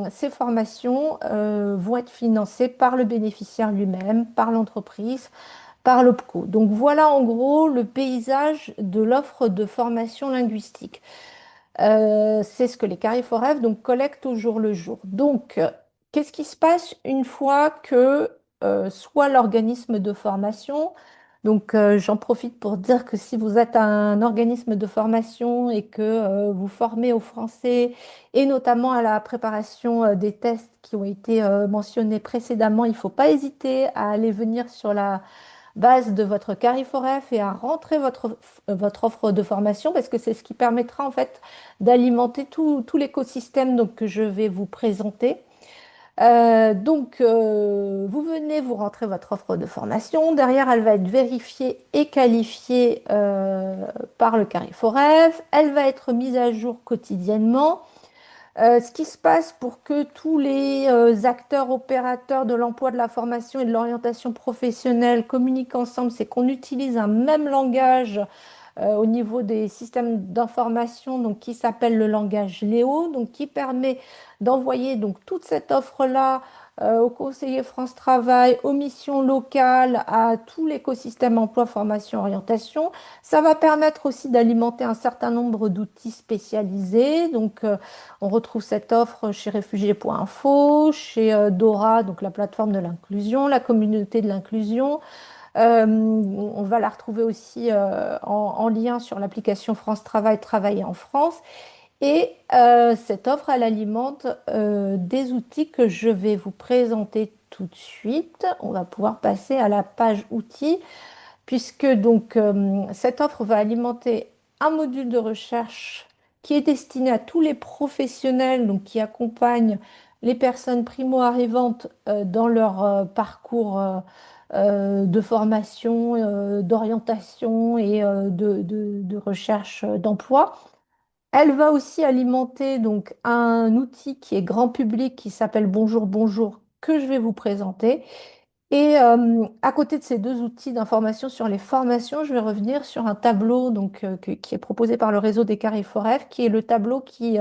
ces formations vont être financées par le bénéficiaire lui-même, par l'entreprise, par l'OPCO. Donc, voilà en gros le paysage de l'offre de formation linguistique. C'est ce que les Cariforef donc collectent au jour le jour. Donc, qu'est-ce qui se passe une fois que soit l'organisme de formation, donc j'en profite pour dire que si vous êtes un organisme de formation et que vous formez au français et notamment à la préparation des tests qui ont été mentionnés précédemment, il ne faut pas hésiter à aller venir sur la base de votre Cariforef et à rentrer votre offre de formation parce que c'est ce qui permettra en fait d'alimenter tout l'écosystème donc, que je vais vous présenter. Vous venez, vous rentrez votre offre de formation. Derrière, elle va être vérifiée et qualifiée par le Cariforef. Elle va être mise à jour quotidiennement. Ce qui se passe pour que tous les acteurs opérateurs de l'emploi, de la formation et de l'orientation professionnelle communiquent ensemble, c'est qu'on utilise un même langage au niveau des systèmes d'information, donc qui s'appelle le langage Léo, donc qui permet d'envoyer donc toute cette offre-là aux conseillers France Travail, aux missions locales, à tout l'écosystème emploi, formation, orientation. Ça va permettre aussi d'alimenter un certain nombre d'outils spécialisés. Donc, on retrouve cette offre chez réfugiés.info, chez Dora, donc la plateforme de l'inclusion, la communauté de l'inclusion. On va la retrouver aussi en lien sur l'application France Travail, Travailler en France. Et cette offre, elle alimente des outils que je vais vous présenter tout de suite. On va pouvoir passer à la page outils, puisque donc cette offre va alimenter un module de recherche qui est destiné à tous les professionnels donc, qui accompagnent les personnes primo-arrivantes dans leur parcours de formation, d'orientation et de recherche d'emploi. Elle va aussi alimenter donc un outil qui est grand public qui s'appelle Bonjour Bonjour que je vais vous présenter. Et à côté de ces deux outils d'information sur les formations, je vais revenir sur un tableau donc, qui est proposé par le réseau des Carrefour-F, qui est le tableau qui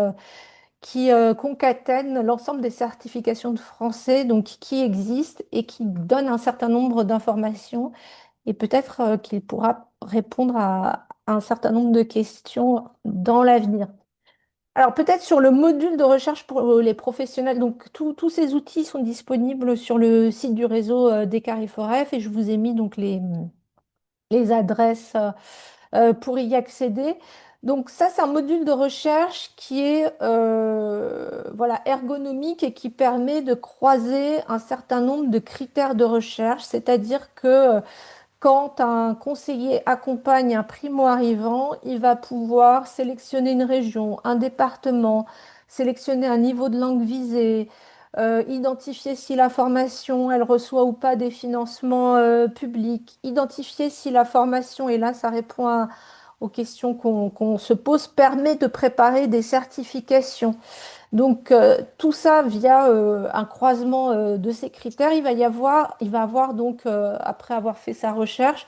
concatène l'ensemble des certifications de français donc, qui existent et qui donne un certain nombre d'informations. Et peut-être qu'il pourra répondre à un certain nombre de questions dans l'avenir. Alors peut-être sur le module de recherche pour les professionnels, donc tous ces outils sont disponibles sur le site du réseau des Carrefour-F et je vous ai mis donc les adresses pour y accéder. Donc ça, c'est un module de recherche qui est voilà, ergonomique et qui permet de croiser un certain nombre de critères de recherche, c'est-à-dire que quand un conseiller accompagne un primo-arrivant, il va pouvoir sélectionner une région, un département, sélectionner un niveau de langue visé, identifier si la formation, elle reçoit ou pas des financements publics, identifier si la formation, et là ça répond aux questions qu'on se pose, permet de préparer des certifications. Donc, tout ça via un croisement de ces critères, il va avoir donc, après avoir fait sa recherche,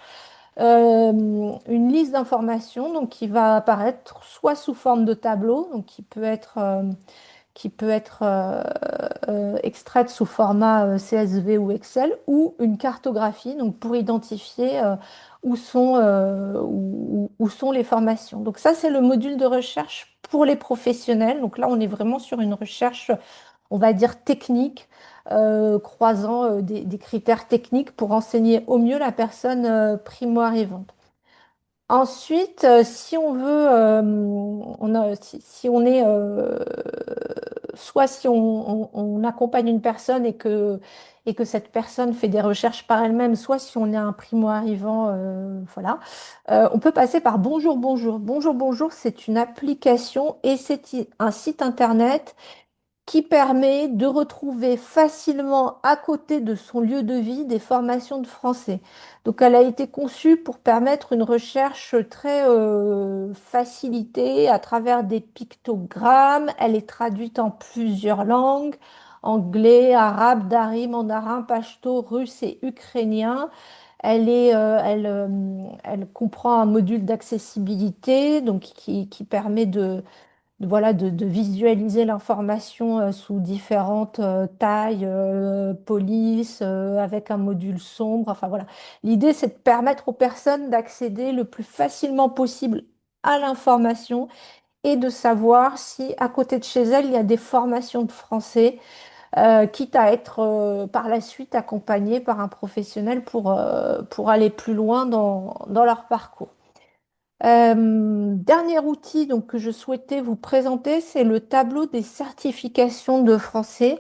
une liste d'informations donc, qui va apparaître soit sous forme de tableau, donc qui peut être extraite sous format CSV ou Excel, ou une cartographie donc pour identifier où sont les formations. Donc ça, c'est le module de recherche pour les professionnels. Donc là, on est vraiment sur une recherche, on va dire, technique, croisant des critères techniques pour enseigner au mieux la personne primo-arrivante. Ensuite, si on veut, si on est, soit si on accompagne une personne et que cette personne fait des recherches par elle-même, soit si on est un primo-arrivant, voilà, on peut passer par Bonjour Bonjour. Bonjour Bonjour, c'est une application et c'est un site internet qui permet de retrouver facilement à côté de son lieu de vie des formations de français. Donc elle a été conçue pour permettre une recherche très facilitée à travers des pictogrammes. Elle est traduite en plusieurs langues, anglais, arabe, dari, mandarin, pachto, russe et ukrainien. Elle comprend un module d'accessibilité donc qui permet voilà, de visualiser l'information sous différentes tailles, polices, avec un module sombre. Enfin voilà. L'idée, c'est de permettre aux personnes d'accéder le plus facilement possible à l'information et de savoir si à côté de chez elles, il y a des formations de français, quitte à être par la suite accompagnées par un professionnel pour aller plus loin dans leur parcours. Dernier outil donc, que je souhaitais vous présenter, c'est le tableau des certifications de français.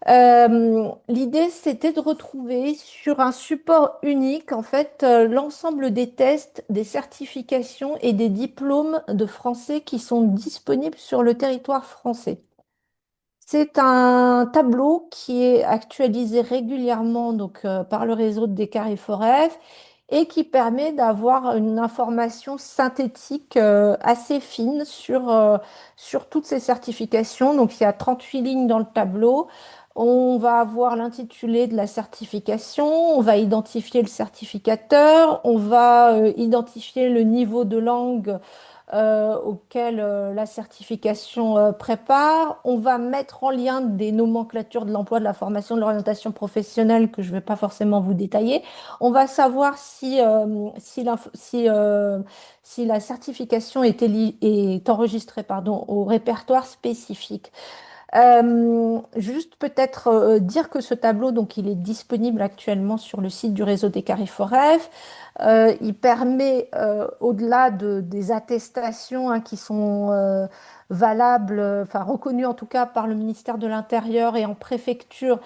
L'idée, c'était de retrouver sur un support unique, en fait, l'ensemble des tests, des certifications et des diplômes de français qui sont disponibles sur le territoire français. C'est un tableau qui est actualisé régulièrement donc, par le réseau des Carrefour-F et qui permet d'avoir une information synthétique assez fine sur toutes ces certifications. Donc il y a 38 lignes dans le tableau. On va avoir l'intitulé de la certification, on va identifier le certificateur, on va identifier le niveau de langue auquel la certification prépare. On va mettre en lien des nomenclatures de l'emploi, de la formation, de l'orientation professionnelle que je ne vais pas forcément vous détailler. On va savoir si la certification est enregistrée, pardon, au répertoire spécifique. Juste peut-être dire que ce tableau, donc, il est disponible actuellement sur le site du réseau des Cariforef. Il permet, au-delà des attestations hein, qui sont valables, enfin reconnues en tout cas par le ministère de l'Intérieur et en préfecture,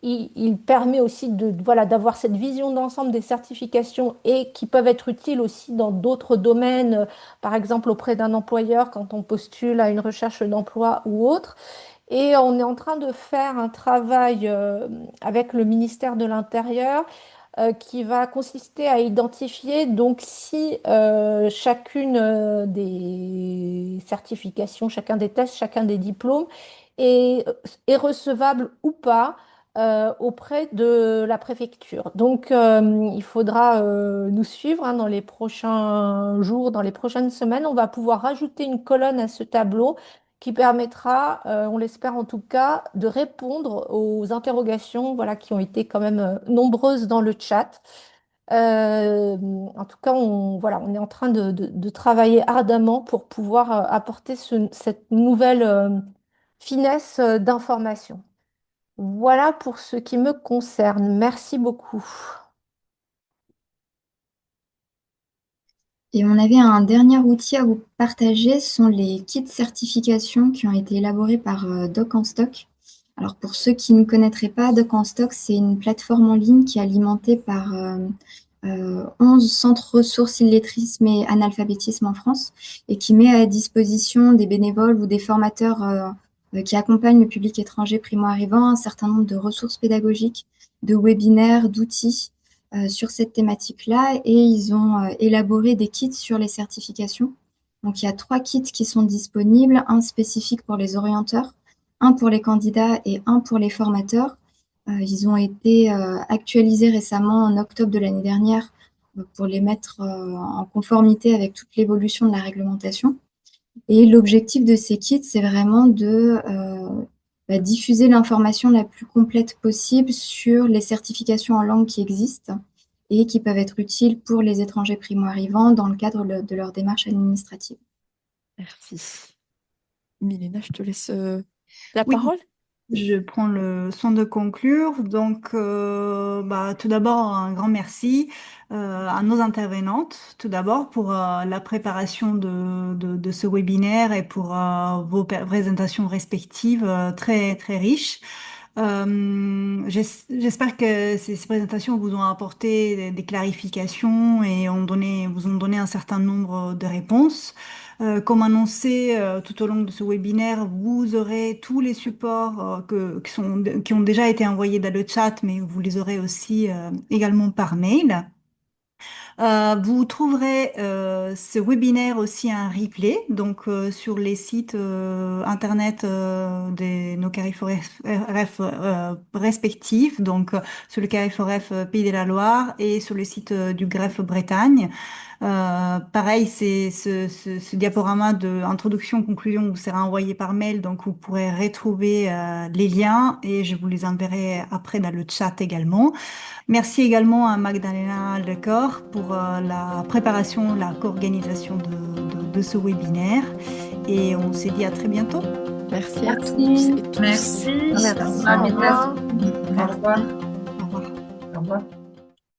il permet aussi voilà, d'avoir cette vision d'ensemble des certifications et qui peuvent être utiles aussi dans d'autres domaines, par exemple auprès d'un employeur quand on postule à une recherche d'emploi ou autre. Et on est en train de faire un travail avec le ministère de l'Intérieur qui va consister à identifier donc si chacune des certifications, chacun des tests, chacun des diplômes est, est recevable ou pas auprès de la préfecture. Donc il faudra nous suivre hein, dans les prochains jours, dans les prochaines semaines. On va pouvoir rajouter une colonne à ce tableau qui permettra, on l'espère en tout cas, de répondre aux interrogations voilà, qui ont été quand même nombreuses dans le chat. En tout cas, voilà, on est en train de travailler ardemment pour pouvoir apporter cette nouvelle finesse d'information. Voilà pour ce qui me concerne. Merci beaucoup. Et on avait un dernier outil à vous partager, ce sont les kits certification qui ont été élaborés par Doc en Stock. Alors pour ceux qui ne connaîtraient pas, Doc en Stock, c'est une plateforme en ligne qui est alimentée par 11 centres ressources illettrisme et analphabétisme en France et qui met à disposition des bénévoles ou des formateurs qui accompagnent le public étranger primo-arrivant un certain nombre de ressources pédagogiques, de webinaires, d'outils sur cette thématique-là et ils ont élaboré des kits sur les certifications. Donc il y a 3 kits qui sont disponibles, un spécifique pour les orienteurs, un pour les candidats et un pour les formateurs. Ils ont été actualisés récemment en octobre de l'année dernière pour les mettre en conformité avec toute l'évolution de la réglementation. Et l'objectif de ces kits, c'est vraiment de diffuser l'information la plus complète possible sur les certifications en langue qui existent et qui peuvent être utiles pour les étrangers primo-arrivants dans le cadre de leur démarche administrative. Merci. Milena, je te laisse la Oui, parole. je prends le soin de conclure. Donc, tout d'abord, un grand merci à nos intervenantes, tout d'abord pour la préparation de ce webinaire et pour vos présentations respectives très, très riches. J'espère que ces présentations vous ont apporté des clarifications et vous ont donné un certain nombre de réponses. Comme annoncé tout au long de ce webinaire, vous aurez tous les supports qui ont déjà été envoyés dans le chat, mais vous les aurez aussi également par mail. Vous trouverez ce webinaire aussi un replay, donc sur les sites internet de nos Cariforef respectifs, donc sur le Cariforef Pays de la Loire et sur le site du Greffe Bretagne. Pareil, c'est ce diaporama de introduction conclusion vous sera envoyé par mail, donc vous pourrez retrouver les liens et je vous les enverrai après dans le chat également. Merci également à Magdalena Lecor pour la préparation, la co-organisation de ce webinaire et on se dit à très bientôt. Merci à tous Merci. et tous. Merci. Merci. Merci pour l'invitation. Merci. Au revoir. Au revoir. Au revoir.